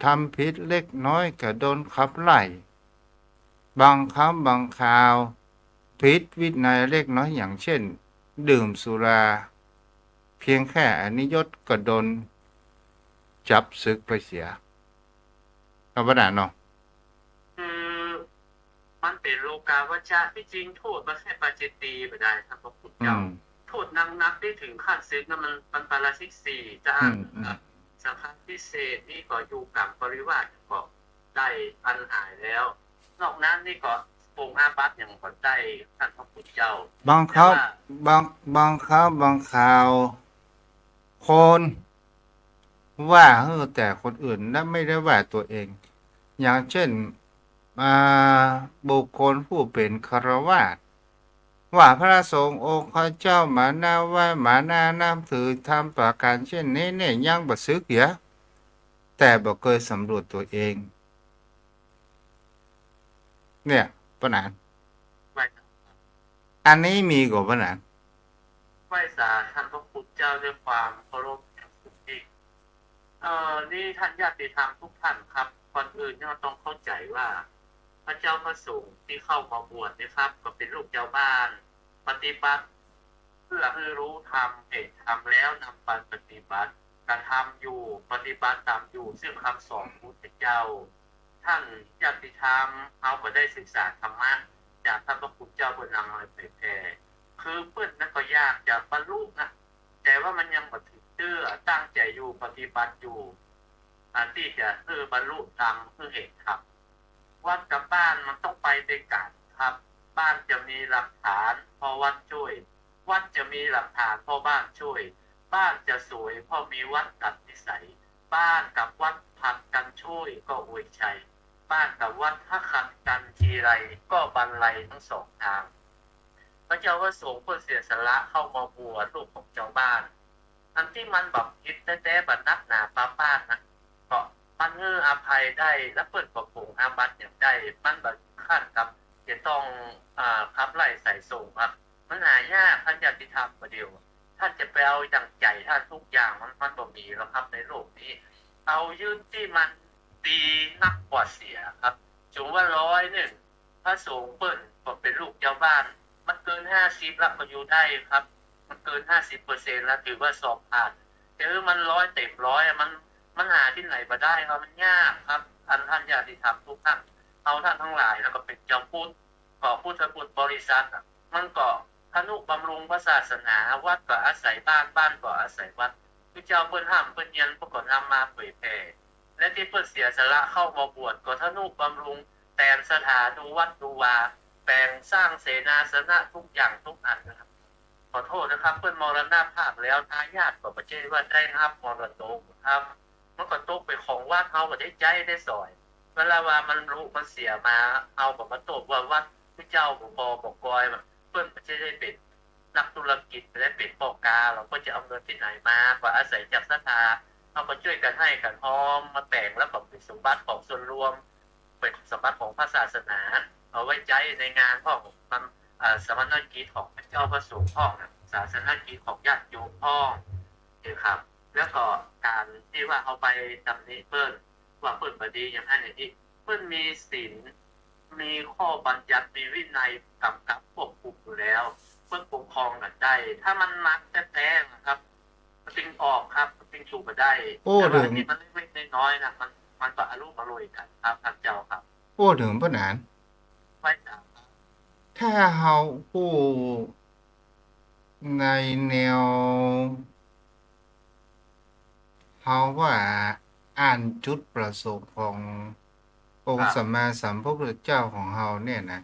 Speaker 1: ทำผิดเล็กน้อยก็โดนขับไล่ บางครั้งบางคราวผิดวินัยเล็กน้อยอย่างเช่น ดื่มสุรา เพียงแค่อนิยตก็โดนจับศึกไปเสียเอาประดาเนาะ
Speaker 2: คือมันเป็นโลกาวัชชะที่จริงโทษมันแค่ปาจิตตีไม่ได้ครับพระคุณ
Speaker 1: อื
Speaker 2: เจ้า
Speaker 1: ม
Speaker 2: โทษนักได้ถึงขั้นซึกนั้นมันปาราชิกสี่จะ
Speaker 1: อืม
Speaker 2: สังฆพิเศษนี่ก็อยู่กับปริวาสก็ได้ปัญหาแล้ว นอกนั้นนี่ก็ปงอาบัติอย่างก็ได้ท่านพระคุณเจ้า
Speaker 1: บางครั้งบางครั้งบางคราว คนว่าแต่คนอื่นและไม่ได้ว่าตัวเอง อย่างเช่นบุคคลผู้เป็นฆราวาสว่าพระสงฆ์องค์ข้าเจ้ามาหน้าไหว้มาหน้าน้ำถือทำประการเช่นนี้เนี่ยยังบ่ซึกเหียแต่บ่เคยสำรวจตัวเอง เนี่ยปะนาน
Speaker 2: ไว้
Speaker 1: อันนี้มีกว่าปะนาน
Speaker 2: ไหว้สาท่านพระคุณเจ้าด้วยความเคารพอย่างสูงยิ่งนี่ท่านญาติธรรมทุกท่านครับก่อนอื่นเนี่ยต้องเข้าใจว่า พระเจ้าพระสงฆ์ที่เข้ามาบวชนะครับ ก็เป็นลูกเจ้าบ้าน ปฏิบัติ เพื่อให้รู้ธรรมเห็นธรรมแล้วนำไปปฏิบัติกระทำอยู่ปฏิบัติตามอยู่ซึ่งคำสอนของพระเจ้า ท่านญาติธรรมเขาก็ได้ศึกษาธรรมะจากท่านพระคุณเจ้าบนนำมาเผยแผ่คือเพื่อนนั้นก็ยากจะบรรลุนะแต่ว่ามันยังบ่ถึงเตื้อตั้งใจอยู่ปฏิบัติอยู่ที่จะบรรลุตามเพื่อเหตุครับวัดกับบ้านมันต้องไปด้วยกันครับ บ้านจะมีหลักฐานพอวัดช่วย วัดจะมีหลักฐานพอบ้านช่วย บ้านจะสวยพอมีวัดตัดนิสัย บ้านกับวัดผัดกันช่วยก็อวยชัยบ้านกับวัดถ้าขัดกันทีไรก็บรรลัยทั้งสองทางพระเจ้าว่าสงฆ์เพื่อเสียสละเข้ามาบวชลูกของเจ้าบ้านอันที่มันแบบคิดแต่บัดนักหนาป้านะก็มันเงืออภัยได้และเปิดประปงอาบัติอย่างได้มันแบบขั้นกับจะต้องขับไล่ใส่ส่งครับมันหายากท่านจะติธรรมประเดียวท่านจะไปเอาดังใจท่านทุกอย่างมันบ่มีแล้วครับในโลกนี้เอายืนที่มันดีนักกว่าเสียครับถึงว่า100พระสงฆ์เปิ้นก็เป็นลูกเจ้าบ้านมันเกิน50แล้วก็อยู่ได้ครับมันเกิน50%แล้วถือว่าสอบผ่านแต่มัน100เต็มร้อยมันหาที่ไหนมาได้ครับมันยากครับท่านญาติธรรมทุกท่านเอาท่านทั้งหลายแล้วก็เป็นเจ้าพุทธก็พุทธบุตรบริษัทมันก็ทนุบำรุงพระศาสนาวัดก็อาศัยบ้านก็อาศัยวัดพระเจ้าเพิ่นห้ามเพิ่นเย็นก็นำมาเผยแผ่และที่เพิ่นเสียสละเข้ามาบวชก็ทนุบำรุงแต่สถานดูวัดดูวาแปลงสร้างเสนาสนะทุกอย่างทุกอันนะครับขอโทษนะครับเพิ่นมรณภาพแล้วทายาทก็บ่ใช่ว่าได้รับมรดกครับมันก็ตกไปของวัดเฮาก็ได้ใจได้สอยเวลาว่ามันรู้มันเสียมาเอาก็มาตกว่าวัดพระเจ้าบ่กอยเพิ่นบ่ใช่ได้เป็นนักธุรกิจไม่ได้เป็นพ่อกาเราก็จะเอาเงินที่ไหนมาก็อาศัยจากศรัทธาเอามาช่วยกันให้กันออมมาแต่งแล้วก็เป็นสมบัติของส่วนรวมเป็นสมบัติของพระศาสนาเอาไว้ใจในงานของมันสมณกิจของพระเจ้าพระสงฆ์พ่องศาสนกิจของญาติโยมพ่องนะครับแล้วก็การที่ว่าเอาไปตำหนิเปิ้นว่าเปิ้นบ่ดีอย่างนั้นอย่างนี้เปิ้นมีศีลมีข้อบัญญัติมีวินัยกำกับควบคุมอยู่แล้วเปิ้นปกครองกันได้ถ้ามันมักแท้ๆนะครับมันจึงออกครับมันจึงชูบ่ได้แต่ว่าที่มันเล็กๆน้อยๆนะมันก็อารมณ์อร่อยกันครับท่านเจ้าครับ
Speaker 1: พูดถึงปัญหา
Speaker 2: ไว้ตาม
Speaker 1: ถ้าเฮาพูดในแนวเฮาว่าอ่านจุดประสงค์ขององค์สัมมาสัมพุทธเจ้าของเฮาเนี่ยนะ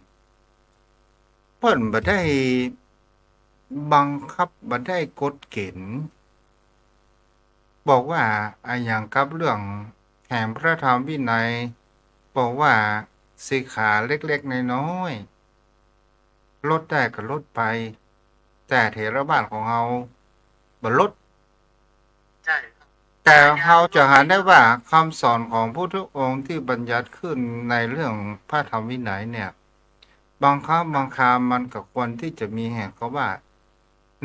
Speaker 1: เพิ่นบ่ได้บังคับบ่ได้กฎเกณฑ์บอกว่าอย่างกับเรื่องแห่งพระธรรมวินัยบอกว่าสิกขาเล็กๆน้อยๆลดได้ก็ลดไปแต่เถรวาทของเฮาบ่ลด
Speaker 2: ใช่
Speaker 1: แต่เราจะหาได้ว่าคำสอนของพระพุทธองค์ที่บัญญัติขึ้นในเรื่องพระธรรมวินัยเนี่ยบางครั้งบางครามันก็ควรที่จะมีแห่งก็ว่า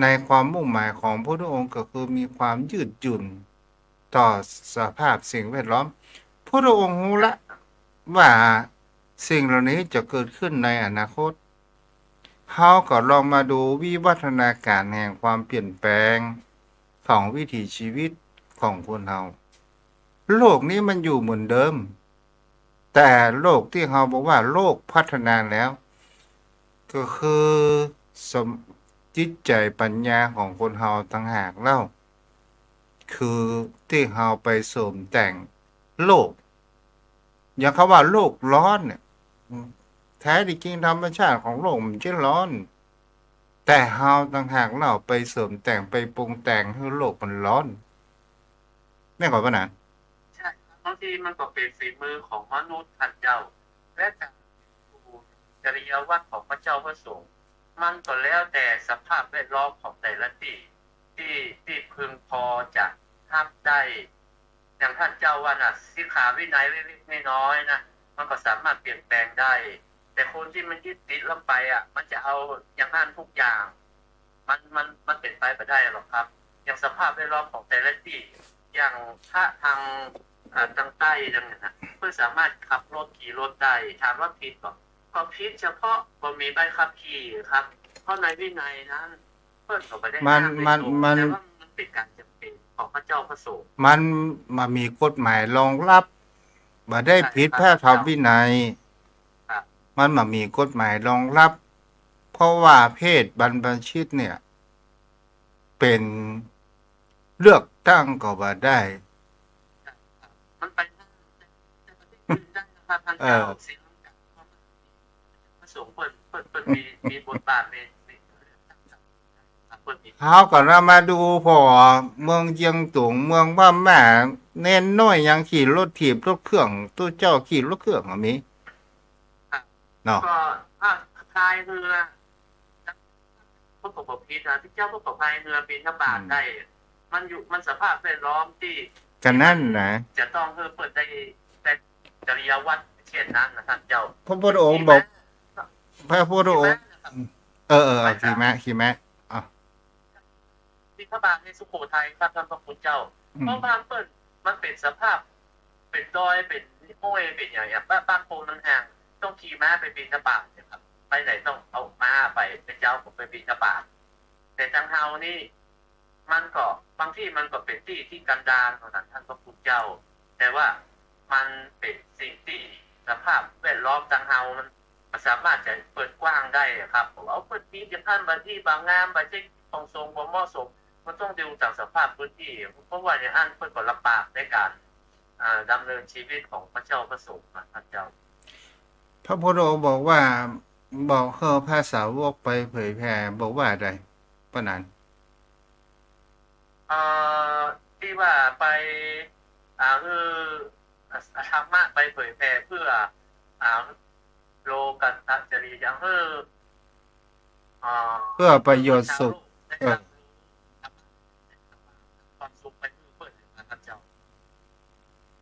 Speaker 1: ในความมุ่งหมายของพระพุทธองค์ก็คือมีความยืดหยุ่นต่อสภาพสิ่งแวดล้อมพระพุทธองค์รู้ละว่าสิ่งเหล่านี้จะเกิดขึ้นในอนาคตเราก็ลองมาดูวิวัฒนาการแห่งความเปลี่ยนแปลงของวิถีชีวิตของคนเราโลกนี้มันอยู่เหมือนเดิมแต่โลกที่เราบอกว่าโลกพัฒนาแล้วก็คือจิตใจปัญญาของคนเราต่างหากเล่าคือที่เราไปเสริมแต่งโลกอย่างคำว่าโลกร้อนเนี่ยแท้จริงธรรมชาติของโลกมันจะร้อนแต่เราต่างหากเราไปเสริมแต่งไปปรุงแต่งให้โลกมันร้อนแม่นบ่ปะนะ
Speaker 2: ใช่บางทีมันก็เป็นฝีมือของมนุษย์ท่านเจ้าและการดูจริยวัตรของพระเจ้าพระสงฆ์มันก็แล้วแต่สภาพแวดล้อมของแต่ละที่พึงพอจะทำได้อย่างท่านเจ้าว่าน่ะสิกขาวินัยเล็กๆน้อยๆนะมันก็สามารถเปลี่ยนแปลงได้แต่คนที่มันยึดติดลงไปมันจะเอาอย่างนั้นทุกอย่างมันเป็นไปไม่ได้หรอกครับอย่างสภาพแวดล้อมของแต่ละที่อย่างถ้าทางใต้ดังนั้นนะเพื่อสามารถขับรถขี่รถได้ถามว่าผิดก็ผิดเฉพาะบ่มีใบขับขี่ครับเพราะในวินัยนั้นเพิ่นก็บ่ได้ห้ามโดยตรงแต่ว่ามันเป็นการจำเป็นของพระเจ้าพระสงฆ์
Speaker 1: มันมามีกฎหมายรองรับบ่ได้ผิดพระธรรมวินัยมันมามีกฎหมายรองรับเพราะว่าเพศบรรพชิตเนี่ยเป็นเลือกตั้งก็บ่ได้
Speaker 2: มันไปได้นะครับท่านเจ้าศรีลังกาพระสงฆ์เพิ่นมีบทบาทใน เพิ่นมี
Speaker 1: เขาก่อนเรามาดูพอเมืองเจียงตุงเมืองบ้านแม่เน้นน้อยยังขี่รถถีบรถเครื่องตู้เจ้าขี่รถเครื่องอ่ะมีเนาะ
Speaker 2: ก็ถ้าพายเรือพวกประพิษนะที่เจ้าพวกพายเรือบินทบาทได้มันสภาพแวดล้อมที่
Speaker 1: กันนั่นนะ
Speaker 2: จะต้องเปิดได้แต่จริยวัตรเช่นนั้นนะท่านเจ้า
Speaker 1: พระพุทธองค์บอกพระพุทธองค์
Speaker 2: ที่แม้นะครับ
Speaker 1: ขี่แมะขี่แมะอ่ะ
Speaker 2: บินทบาทในสุโขทัยครับท่านพระคุณเจ้าเพราะบางเปิดมันเป็นสภาพเป็นดอยเป็นห้วยเป็นอย่างเงี้ยบ้านโพนห่างต้องขี่ม้าไปบินทบาทนะครับไปไหนต้องเอาม้าไปเป็นเจ้าผมไปบินทบาทแต่ทางเฮานี่มันก็บางที่มันก็เป็นที่กันดารของท่านพระคุณเจ้าแต่ว่ามันเป็นสิ่งที่สภาพแวดล้อมทางเฮามันสามารถจะเปิดกว้างได้ครับเอาเปิดปีจะท่านบางที่บางงามบางที่ตรงทรงบ่เหมาะสมมันต้องดูจากสภาพพื้นที่เพราะว่าอย่างนั้นเปิดก็ลำบากในการดำเนินชีวิตของพระเจ้าพระสงฆ์นะท่านเจ้า
Speaker 1: พระพุทธองค์บอกว่าบอกเฮอภาษาวกไปเผยแผ่บอกว่าอะไรปะนั้น
Speaker 2: เอ่ที่ว่าไปคือธรรมะไปเผยแผ่เพื่ออ่าโลกัตตจริยางอ่า
Speaker 1: เพื่อประโยชน์
Speaker 2: ชาว
Speaker 1: สุข
Speaker 2: โลกได้
Speaker 1: เออ
Speaker 2: รับความสุขไปเพื่อนะครับเจ้า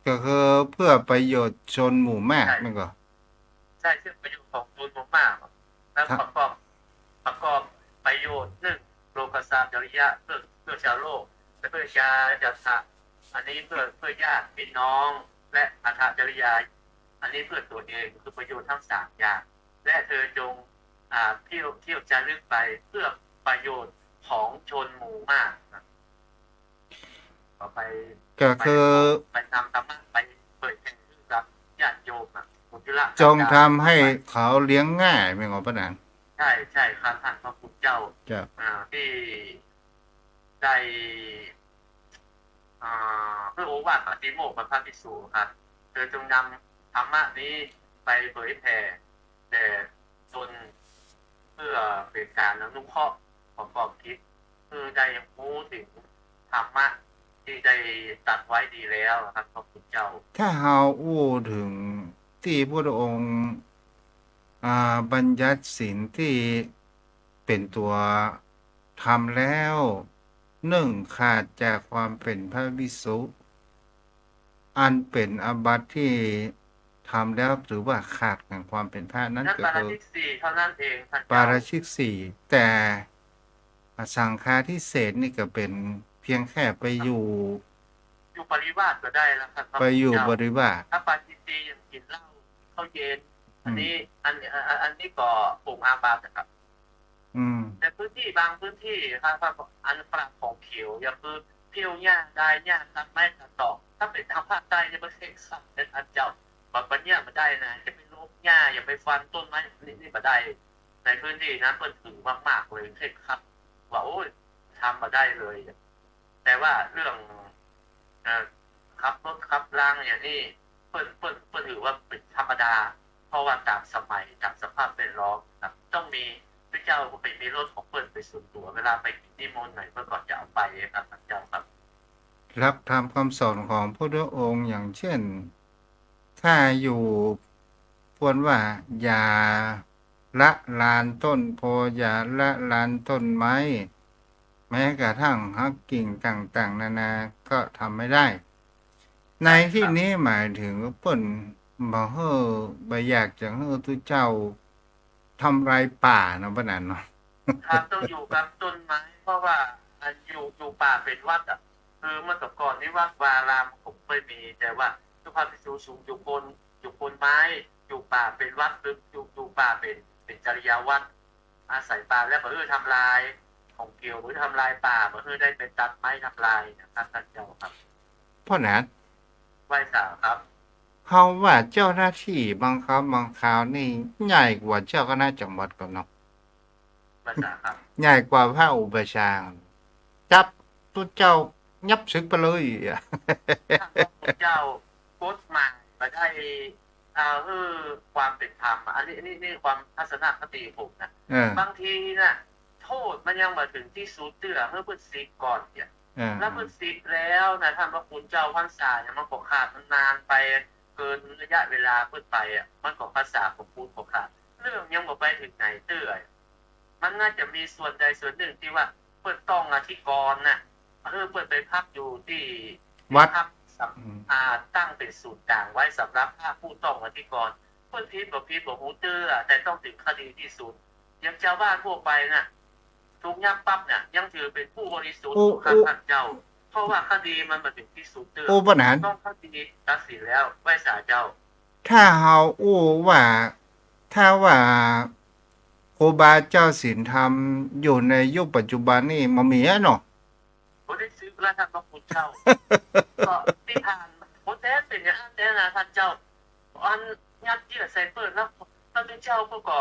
Speaker 1: ก็คือเพื่อประโยชน์ชนหมู่มาก
Speaker 2: ใช่
Speaker 1: มันก็
Speaker 2: ใช่ซึ่งประโยชน์ของตนมากๆและ
Speaker 1: ครับ
Speaker 2: ประกอบประโยชน์หนึ่งโลกัสสจริยะเพื่อชาวโลกและเพื่อชาจัตตะอันนี้เพื่อญาติพี่น้องและอัตถจริยาอันนี้เพื่อตัวเองคือประโยชน์ทั้งสามอย่างและเธอจงเที่ยวจารึกไปเพื่อประโยชน์ของชนหมู่มากนะต่อไป
Speaker 1: ก็คือ
Speaker 2: ไปนำธรรมะไปเผยแผ่กับญาติโยมมุจุละ
Speaker 1: จง
Speaker 2: กันดาร
Speaker 1: ทำให้
Speaker 2: ทั่วไป
Speaker 1: เขาเลี้ยงง่ายไม่งอปะนั้น
Speaker 2: ใช่ครับท่านพระคุณเจ้า
Speaker 1: จะ
Speaker 2: ที่ได้เพื่อโอวาทปฏิโมกข์พระภิกษุครับเธอจงนำธรรมะนี้ไปเผยแผ่แต่ตนเพื่อเป็นการอนุเคราะห์ของความคิดคือได้รู้ถึงธรรมะที่ได้ตรัสไว้ดีแล้วครับพระคุณเจ้า
Speaker 1: ถ้าเฮาอู้ถึงที่พระองค์บัญญัติศีลที่เป็นตัวทำแล้วหนึ่งขาดจากความเป็นพระภิกษุอันเป็นอาบัติที่ทำแล้วหรือว่าขาดจากความเป็นพระนั้น
Speaker 2: นั่น
Speaker 1: ก็คือ
Speaker 2: ปาราชิกสี่เท่านั้นเองท่าน
Speaker 1: ปา
Speaker 2: เจ้า
Speaker 1: ราชิกสี่แต่สังฆาทิเศษนี่ก็เป็นเพียงแค่ไปอยู่
Speaker 2: อยู่ปริวาสก็ได้แล้วครับพระ
Speaker 1: ไปอยู่
Speaker 2: คุณเจ้า
Speaker 1: บริวาร
Speaker 2: ถ้าปาจิตตีอย่างกินเหล้าข้าวเย็นอั
Speaker 1: อืม
Speaker 2: นนี้อันนี้ก็ปลูกอาบัตินะครับ
Speaker 1: อืม
Speaker 2: แต่พื้นที่บางพื้นที่ครับอันปรับของเขียวอย่างคือเที่ยวหญ้าได้หญ้าตัดไม้ตัดตอกถ้าเป็นทางภาคใต้จะเป็นเซ็กซัสเป็นอันเจ้าบัดเนี้ยมันได้นะจะไปลบหญ้าอย่าไปฟันต้นไม้นี่มาได้ในพื้นที่นั้นเปิดถือมากๆเลยเซ็กซัสว่าโอ้ยทำมาได้เลยแต่ว่าเรื่องขับรถขับรางอย่างนี้เปิดถือว่าเป็นธรรมดาเพราะว่าตามสมัยตามสภาพแวดล้อมครับต้องมี พระเจ้าก็ไปมีรถของเพื่อนไปส่วนตัวเวลาไปนิมนต์ไหนเพื่อก่อนจะเอาไปครับพระเจ้าครับ
Speaker 1: รับทำคำสอนของพระองค์อย่างเช่นถ้าอยู่ควรว่าอย่าละลานต้นโพอย่าละลานต้นไม้แม้กระทั่งหักกิ่งต่างๆนานาก็ทำไม่ได้ ใน
Speaker 2: ใช่ค
Speaker 1: ที่
Speaker 2: รับ
Speaker 1: นี้หมายถึงเปิ้นบ่เฮ้อบ่อยากจะเฮ้อทุเจ้าทำลายป่าเนาะปานนั้นเนาะ
Speaker 2: ครับต้องอยู่กับต้นไม้เพราะว่าอยู่ป่าเป็นวัดคือเมื่อก่อนนี่วัดวารามผมเคยมีแต่ว่าทุกภาคพิสูสูงอยู่บนไม้อยู่ป่าเป็นวัดหรืออยู่ป่าเป็นจริยวัดอาศัยป่าแล้วก็ทำลายของเกี่ยวหรือทำลายป่าได้เป็นตัดไม้ทำลายนะครับท่านเจ้าครับ
Speaker 1: เพราะนั้น
Speaker 2: ไหว้สาครับ
Speaker 1: เฮาว่าเจ้าหน้าที่บางครั้งบางคราวนี่ใหญ่กว่าเจ้าคณะจังหวัดก็เนาะ
Speaker 2: ไหว้สาครับ
Speaker 1: ใหญ่กว่าพระอุปชฌาย์จับตุเจ้ายับศึกไปเลยอะ
Speaker 2: ถ้าพระพุทธเจ้าโพสต์มาได้คือความเป็นธรรมอันนี้ความทัศนคติผมนะ
Speaker 1: เออ
Speaker 2: บางทีน่ะโท ษมันยังมาถึงที่สุดเตื้อเมื่อเพิ่นซิกก่อนเนี่ย
Speaker 1: อ่า
Speaker 2: แล้วเพิ่นซิกแล้วนะท่านพระคุณเจ้าพรรษาเนี่ยมันก็ขาดมันนานไปเกินระยะเวลาเพิ่นไปอ่ะมันก็ภาษาของพูดก็ขาดเรื่องยังบ่ไปถึงไหนเตื้อมันน่าจะมีส่วนใดส่วนหนึ่งที่ว่าเพิ่นต้องอธิกรณ์น่ะเพิ่นไปพักอยู่ที่
Speaker 1: วัด
Speaker 2: พักตั้งเป็นศูนย์กลางไว้สำหรับผู้ต้องอธิกรณ์เพิ่นผิดบ่ฮู้เตื้อแต่ต้องถึงคดีที่สุดยังชาวบ้านทั่วไปน่ะทุกยับปั๊บเนี่ยยังถือเป็นผู้บริสุทธิ์ครับท่านเจ้าเพราะว่าคดีมันมาถึงที่สุดเตื้อ
Speaker 1: อู้ปัญหา
Speaker 2: ต้องคดีตัดสินแล้วไว้ศาลเจ้า
Speaker 1: ถ้าเฮาอู้ว่าถ้าว่าครูบาเจ้าศีลธรรมอยู่ในยุคปัจจุบันนี่มันมีอะเนาะ
Speaker 2: บ่ได้ซื้อแล้วท่านพระคุณเจ้า ก็ที่ผ่านบ่แท้เป็นอย่างนั้นแท้นะท่านเจ้าอันยัดเยียดใส่เปิ้นแล้วท่านเจ้าเพิ่นก็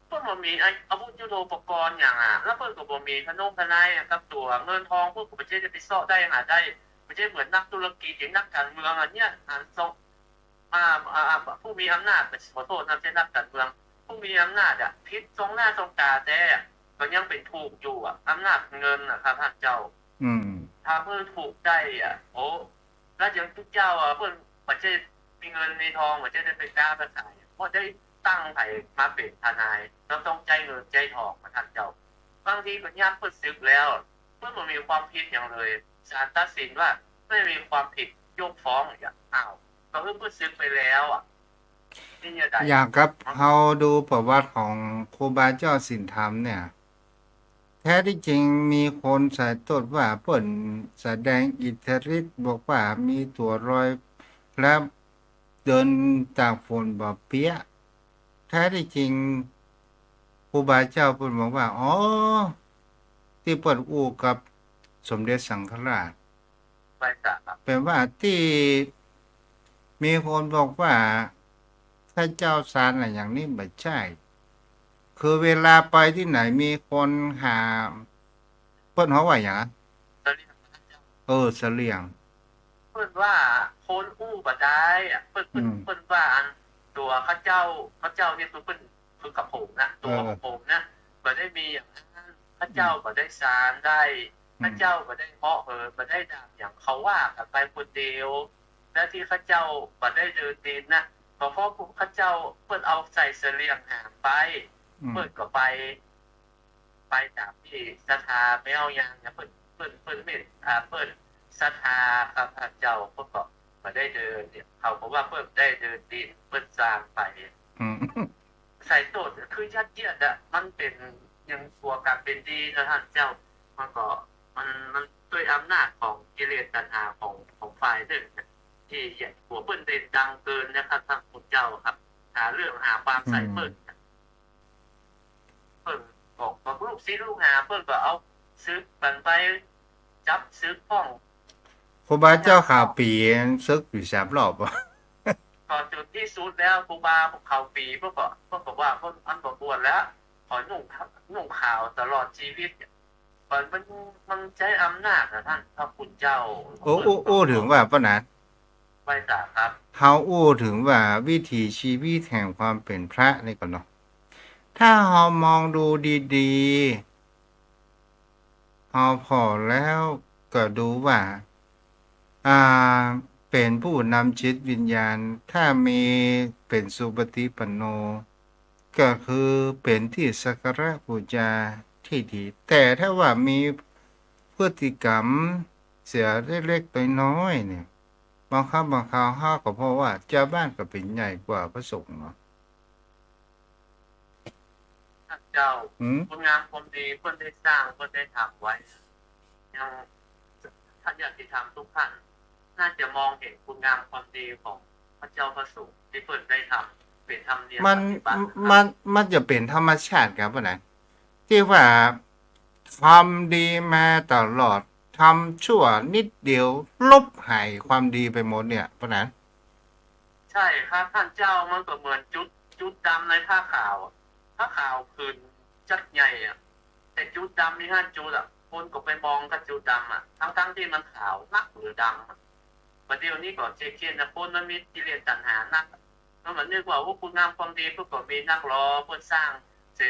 Speaker 2: เพิ่นบ่มีอาวุธยุทโธปกรณ์หยังแล้วเพิ่นก็บ่มีพนงพนายกับตัวเงินทองเพิ่นก็บ่ใช่จะไปซ่อได้ได้บ่ใช่เหมือนนักธุรกิจหรือนักการเมืองเนี่ยส่งผู้มีอำนาจขอโทษนะไม่ใช่นักการเมืองผู้มีอำนาจผิดทรงหน้าทรงตาแต่ก็ยังเป็นถูกอยู่อำนาจเงินครับท่านเจ้า
Speaker 1: อืม
Speaker 2: ถ้าเพิ่นถูกได้โอ้แล้วอย่างทุกเจ้าเพิ่นบ่ใช่มีเงินมีทองบ่ใช่ได้ไปกล้าไปขายบ่ได้ตั้งให้มาเป็นทนายเราต้องใจเงินใจทองมาท่านเจ้าบางทีก็ยามเพิ่นสึกแล้วเพิ่นบ่มีความผิดหยังเลยศาลตัดสินว่าไม่มีความผิดยกฟ้องอย่างอ้าวก็คือเพิ่นสึกไปแล้วนี่เนี่ยได้
Speaker 1: อย่างกับเฮาดูประวัติของครูบาเจ้าศีลธรรมเนี่ย แท้ที่จริงมีคนสายตดว่าเปิ่นแสดงอิทธิฤทธิ์บอกว่ามีตัวรอยและเดินจากฝนบ่เปียะแท้ที่จริงครูบาเจ้าเปิ่นบอกว่าอ๋อที่เปิ่นอู้กับสมเด็จสังฆราช
Speaker 2: ไปจ้ะครับ
Speaker 1: เป็นว่าที่มีคนบอกว่าพระเจ้าซานอะไรอย่างนี้ไม่ใช่ คือเวลาไปที่ไหนมีคนหาเปิ้นเขาว่าอย่างนั้น
Speaker 2: ตอนนี้ท่านเจ้า
Speaker 1: เสลียง
Speaker 2: เพิ่นว่าคนอู้บ่ได้เพิ่น
Speaker 1: อืม
Speaker 2: เพิ่นว่าอันตัวข้าเจ้านี่เพิ่นคือกับผมนะตัวของผมนะบ่ได้มีอย่างนั้นข้าเจ้าบ่ได้สารได้ข้าเจ้าบ่ได้เหาะบ่ได้ดาบอย่างเขาว่ากันไปคนเดียวและที่ข้าเจ้าบ่ได้เดินดินนะก็เพราะข้าเจ้าเพิ่นเอาใส่เสลียงหามไป
Speaker 1: อืม
Speaker 2: เพิ่นก็ไปตามที่ศรัทธาไม่เอาอย่างนะเพิ่นเมตเพิ่นศรัทธาครับพระเจ้าเพิ่นก็บ่ได้เดินเนี่ยเขาบอกว่าเพิ่นได้เดินดินเพิ่นสร้างไป
Speaker 1: อืม
Speaker 2: ใส่โตดคือยัดเยียดมันเป็นยังตัวการเป็นดีนะท่านเจ้ามันก็มันด้วยอำนาจของกิเลสตัณหาของฝ่ายหนึ่งที่ใหญ่หัวเปิ้นเด่นดังเกินนะครับท่านพุทธเจ้าครับหาเรื่องหาความใส่เปิ้นบอกว่าลูกศิษย์ลูกหาเปิ้นก็เอาซื้อกันไปจับซื้อป้อง
Speaker 1: ครูบาเจ้าข่าวปีซึกอยู่3 รอบบ่
Speaker 2: ก่อนจุดที่สุดแล้วครูบาเขาปีเพื่อบอกว่าเพิ่นอันบ่บวชแล้วขอนุ่งขาวตลอดชีวิตมันใช้อำนาจนะท่านพระคุณเจ้า
Speaker 1: อู้ถึงว่าปะนั้น
Speaker 2: ไว้จ้ะครับ
Speaker 1: เฮาอู้ถึงว่าวิถีชีวิตแห่งความเป็นพระนี่ก่อนเนาะถ้าเฮามองดูดีๆเฮาพอแล้วก็ดูว่า เป็นผู้นำจิตวิญญาณ ถ้ามีเป็นสุปฏิปันโน ก็คือเป็นที่สักการะบูชาที่ดี แต่ถ้าว่ามีพฤติกรรมเสียเล็กๆน้อยๆเนี่ย บางครั้งบางคราวห้าก็เพราะว่าเจ้าบ้านก็เป็นใหญ่กว่าพระสงฆ์เนาะ
Speaker 2: ท่านเจ้า
Speaker 1: อืม
Speaker 2: คุณงามความดีเพิ่นได้สร้างเพิ่นได้ทำไว้ยังท่านอยากที่ทำทุกท่านน่าจะมองเห็นคุณงามความดีของพระเจ้าพระสงฆ์ที่เพิ่นได้ทำเป็นธรรมเนียม
Speaker 1: มัน
Speaker 2: ปฏิบัติ
Speaker 1: มันจะเป็นธรรมชาติครับว่าไหนที่ว่าทำดีมาตลอดทำชั่วนิดเดียวลบหายความดีไปหมดเนี่ยเพราะนั้น
Speaker 2: ใช่ครับท่านเจ้ามันก็เหมือนจุดดำในผ้าขาวผ้าขาวคืนจัดใหญ่แต่จุดดำนี่ห้าจุดคนก็ไปมองกับจุดดำทั้งที่มันขาวนักหรือดำประเดี๋ยวนี้ก็เช็คเช่นคนมันมีกิเลสตัณหานักมันเหมือนนึกว่าคุณงามความดีเพื่อก็มีนักรอเพื่อสร้าง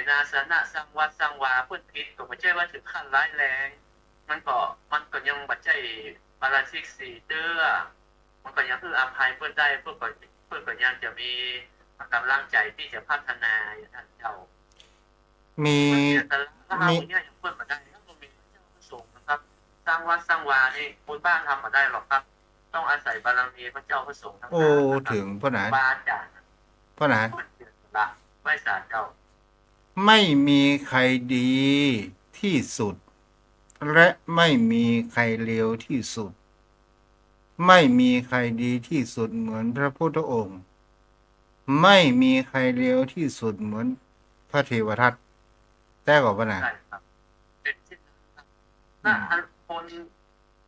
Speaker 2: นาสนะสร้างวัดสร้างวาเพื่อนพิษก็ไม่ใช่ว่าถึงขั้นร้ายแรงมันก็ยังบัดใจปาราชิกสี่เตื้อมันก็ยังคืออภัยเพื่อนได้เพื่อนก็ยังจะมีกำลังใจที่จะพัฒนาอย่างท่านเจ้า
Speaker 1: มี
Speaker 2: เพื่อนเนี่ยแต่ละเรา
Speaker 1: มี
Speaker 2: เนี่ยยังเพื่อนมาได้ถ้าเรามีพระเจ้าประสงค์นะครับสร้างวัดสร้างวานี่คนบ้านทำมาได้หรอกครับ ต้องอาศัยบารมีพระเจ้าพระสงฆ์ทั้ง
Speaker 1: โอ้
Speaker 2: นั้นนะครับ
Speaker 1: ถึงพ่อหนาน
Speaker 2: บาอาจารย์
Speaker 1: พ่อหนาน
Speaker 2: เพื่อนเสียสละไหว้ศาลเจ้า
Speaker 1: ไม่มีใครดีที่สุด และไม่มีใครเลวที่สุด ไม่มีใครดีที่สุดเหมือนพระพุทธองค์ ไม่มีใครเลวที่สุดเหมือนพระเทวทัตแต่ก็พ่อหนาน
Speaker 2: ใช่ครับเป็นเช่นนั้นครับถ้าอันคน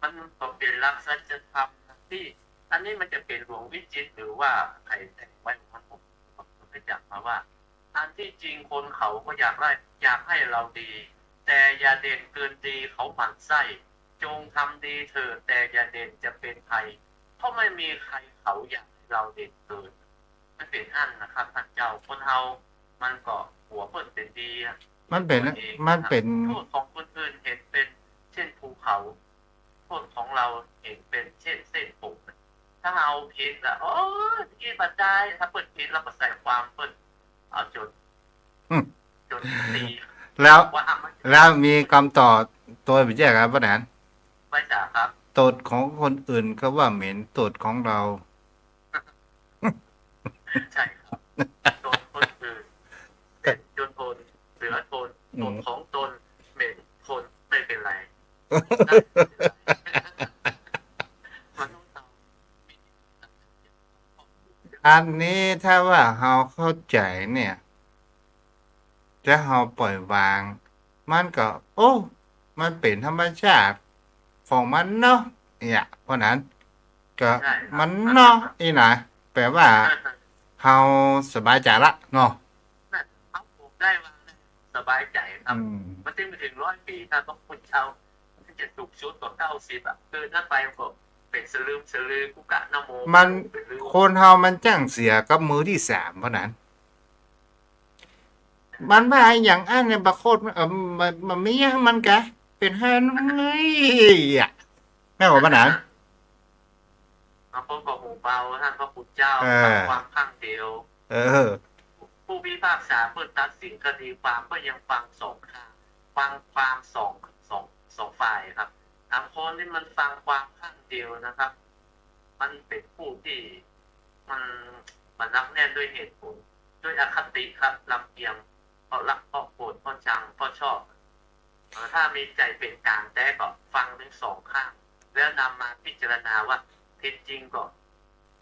Speaker 2: มันก็เป็นรักสัจธรรมนะที่อันนี้มันจะเป็นหลวงวิจิตรหรือว่าใครแต่งไว้ของผมไปจับมาว่า อันที่จริงคนเขาก็อยากให้เราดี แต่อย่าเด่นเกินดีเขาหมั่นไส้จงทำดีเถิดแต่อย่าเด่นจะเป็นภัยเพราะไม่มีใครเขาอยากให้เราเด่นเกินมันเป็นอันนะครับท่านเจ้าคนเฮามันก็หัวเปิดเป็นดีอะ
Speaker 1: มันเป็น
Speaker 2: โทษของคนอื่นเห็นเป็นเช่นภูเขาโทษของเราเห็นเป็นเช่นเส้นผมถ้าเอาผิดละโอ้ยปัจจัยถ้าเปิดผิดเราก็ใส่ความเปิดเอาจน
Speaker 1: อืม
Speaker 2: จนตี
Speaker 1: แล้ว
Speaker 2: ว่ามัน
Speaker 1: แล้วมีคำต่อตัวไปแยกครับพ่อหนาน
Speaker 2: ไม่จ่าครับ
Speaker 1: ตดของคนอื่นก็ว่าเหม็นตดของเรา
Speaker 2: ใช่ครับโดนคนอื่นเด็ดจนทนเหลือทนตนของตนเหม็นทนไม่เป็นไรมันต้องทำ
Speaker 1: อันนี้ถ้าว่าเราเข้าใจเนี่ยจะเราปล่อยวาง มันก็ โอ้ มันเป็นธรรมชาติของมันเนาะเนี่ยเพราะนั้น ก็
Speaker 2: ใช่ครับ
Speaker 1: มันเนาะอีนะแปลว่าเราสบายใจละเนาะ
Speaker 2: นั่นเอาผมได้มาสบายใจครับ มันถึงไปถึง100 ปีถ้าต้องคุณเช่าที่จะถูกชุดต่อ90อ่ะคือถ้าไปก็เป็นสลืมกุกะนะโม
Speaker 1: มัน
Speaker 2: เป็นลืม
Speaker 1: คนเรามันจ้างเสียกับมือที่สามเพราะนั้น มันว่าอย่างอันเนี่ยบาโคตรมันไม่ยังมันกะ เป็นฮันเฮ้ยอ่ะแม่บอกปัญหา
Speaker 2: บางคนก็หูเบาท่านพระพุทธเจ้า
Speaker 1: เออ
Speaker 2: ฟังความข้างเดียว
Speaker 1: เออ
Speaker 2: ผู้พิพากษาเพื่อตัดสินคดีความก็ยังฟังสองข้างฟังความสองฝ่ายครับบางคนที่มันฟังความข้างเดียวนะครับ มันเป็นผู้ที่มันนับแน่นด้วยเหตุผลด้วยอคติครับลำเอียงเพราะรักเพราะโกรธเพราะชังเพราะชอบถ้ามีใจเป็นกลางแต่ก็ฟังทั้งสองข้าง แล้วนำมาพิจารณาว่าผิดจริงก็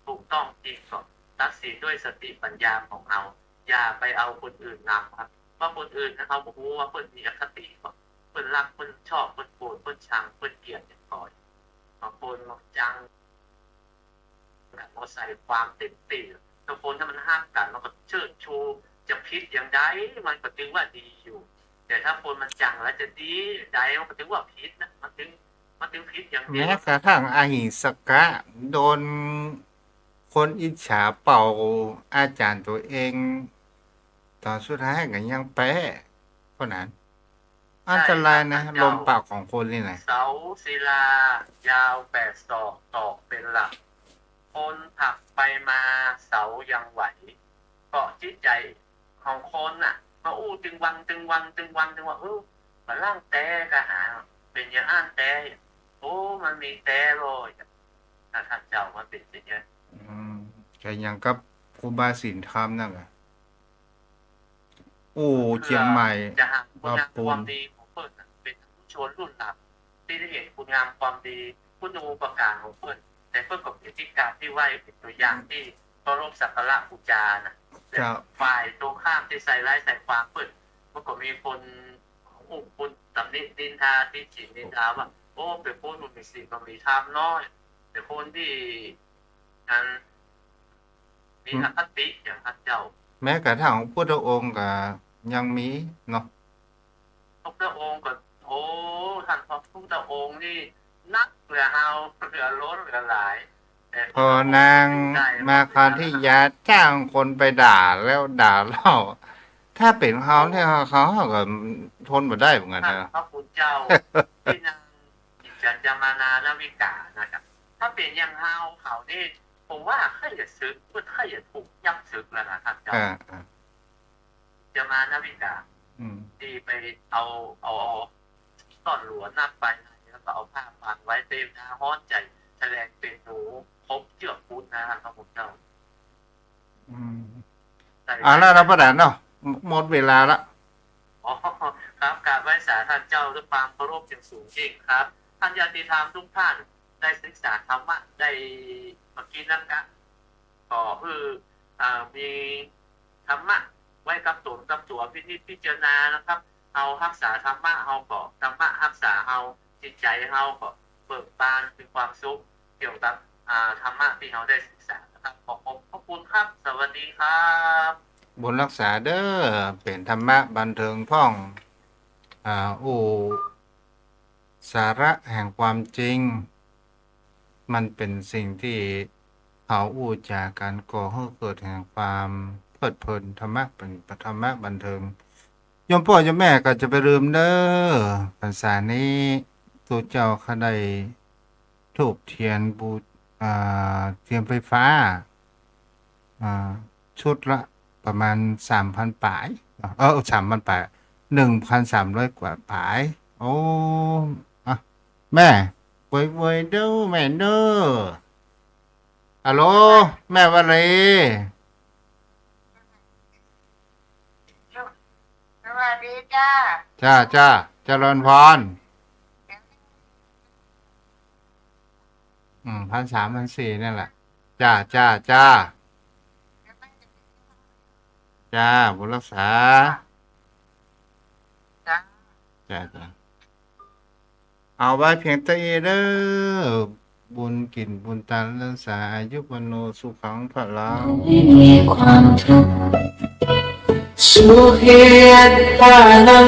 Speaker 2: ถูกต้องจริงก็ตัดสินด้วยสติปัญญาของเราอย่าไปเอาคนอื่นนำครับว่าคนอื่นนะเขาบอกว่าเพิ่นมีอคติก็เพิ่นรักเพิ่นชอบเพิ่นโกรธเพิ่นชังเพิ่นเกลียดอย่างก่อนบางคนบางจังเราใส่ความเต็มที่บางคนถ้ามันห้ามกันเราก็เชิดชูจะพิษอย่างใดมันก็ถึงว่าดีอยู่ แต่ถ้าคนมันจังแล้วจะดีใดมันก็ถึงว่าพิษนะมันถึงพิษอย่างเดียว
Speaker 1: แม้กระทั่งอหิสกะ โดนคนอิจฉาเป่าอาจารย์ตัวเอง ตอนสุดท้ายก็ยังแพ้เพราะนั้น อันตรายนะลมปากของคนนี่นะ
Speaker 2: เสาศิลายาว8 ศอกตอกเป็นหลัก คนผลักไปมาเสายังไหวเกาะจิตใจของคนน่ะก็อู้ตึงวังมาล่างแต่กะหาเป็นอย่างอ่านแต่โอ้มันมีแต่โรยถ้าท่านเจ้ามันเป็นอย่างนี้
Speaker 1: ก็ยังกับครูบาศิลป์ทำนั่นแหละโอ้เชียงใหม่
Speaker 2: จะหาคุณงามความดีของเพิ่นน่ะเป็นผู้ชนรุ่นหลังที่ได้เห็นคุณงามความดีคุณูปการของเพิ่นแต่เพิ่นกับพฤติกรรมที่ไหวเป็นตัวอย่างที่เคารพสักการะบูชานะแต่
Speaker 1: ครับ
Speaker 2: ฝ่ายตรงข้ามที่ใส่ร้ายใส่ความเพิ่นมันก็มีคนคุณตำหนิดินทาที่ฉินดินทาว่าโอ้เป็นคนมันมีศีลมันมีธรรมน้อยเป็นคนที่นั้นมีอคติอย่างท่านเจ้า
Speaker 1: แม้กระทั่งพุทธองค์ก็ยังมีเนาะ
Speaker 2: พระพุทธองค์ก็โอ้ท่านพระพุทธองค์นี่นักเหลือเฮาเหลือล้นเหลือหลายแต่
Speaker 1: พอนางมาคราวที่ยาจ้างคนไปด่าแล้วด่าเล่า ถ้าเป็นเขาเนี่ยเขาก็ทนมาได้เหมือนกัน
Speaker 2: ท่าน
Speaker 1: นะ
Speaker 2: พระคุณเจ้า ที่นางจิตจันจามานานาวิกานะครับถ้าเป็นอยังเฮาเขานี่ผมว่าเคยจะซึกเพื่อเคยจะถูกยับซึกแล้วนะครับเจ้า
Speaker 1: อ่า
Speaker 2: จะมานาวิกา
Speaker 1: อืม
Speaker 2: ที่ไปเอาต้อนหลวงนับไปแล้วก็เอาผ้าพันไว้เต็มหน้าห้อนใจแสดงเป็นหนูครบเจือกพุทธนะครับพระคุณเจ้า
Speaker 1: อืม
Speaker 2: แต่
Speaker 1: แล้วเราประดานเนาะหมดเวลาละ
Speaker 2: อ๋อครับกราบไหว้สาท่านเจ้าด้วยความเคารพอย่างสูงยิ่งครับท่านญาติธรรมทุกท่านได้ศึกษาธรรมะได้เมื่อกี้นั่นก็คือมีธรรมะไว้กับตนกับตัวพิจารณานะครับเอารักษาธรรมะเฮาก็ธรรมะรักษาเฮาจิตใจเฮาก็เบิกบานคือความสุขเกี่ยวกับธรรมะที่เฮาได้ศึกษานะครับขอบคุณครับสวัสดีครับ
Speaker 1: บุญรักษาเด้อเป็นธรรมะบันเทิงพ่องสาระแห่งความจริง มันเป็นสิ่งที่เขาจากการก่อให้เกิดแห่งความเพลิดเพลินธรรมะเป็นธรรมะบันเทิงโยมพ่อโยมแม่ก็จะไปลืมเด้อภาษานี้ตัวเจ้าเขาได้ทูบเทียนเทียนไฟฟ้าชุดละประมาณ 3,000 ปลาย3,000 ปลาย 1,300 กว่าปลาย โอ้อะแม่เว้ยเด้อแม่เด้อฮัลโหลแม่ว่าไร
Speaker 3: สวัสดีจ้า
Speaker 1: จ้าเจริญพร1,300 1,400นั่นแหละจ้าบุญรักษา
Speaker 3: จ้า
Speaker 1: จ้าเอาไว้เพียงแต่เด้อบุญกินบุญตานรักษาอายุวันโนสุขังพลัง
Speaker 4: ไม่มีความทุกข์สุขเหตุตานัง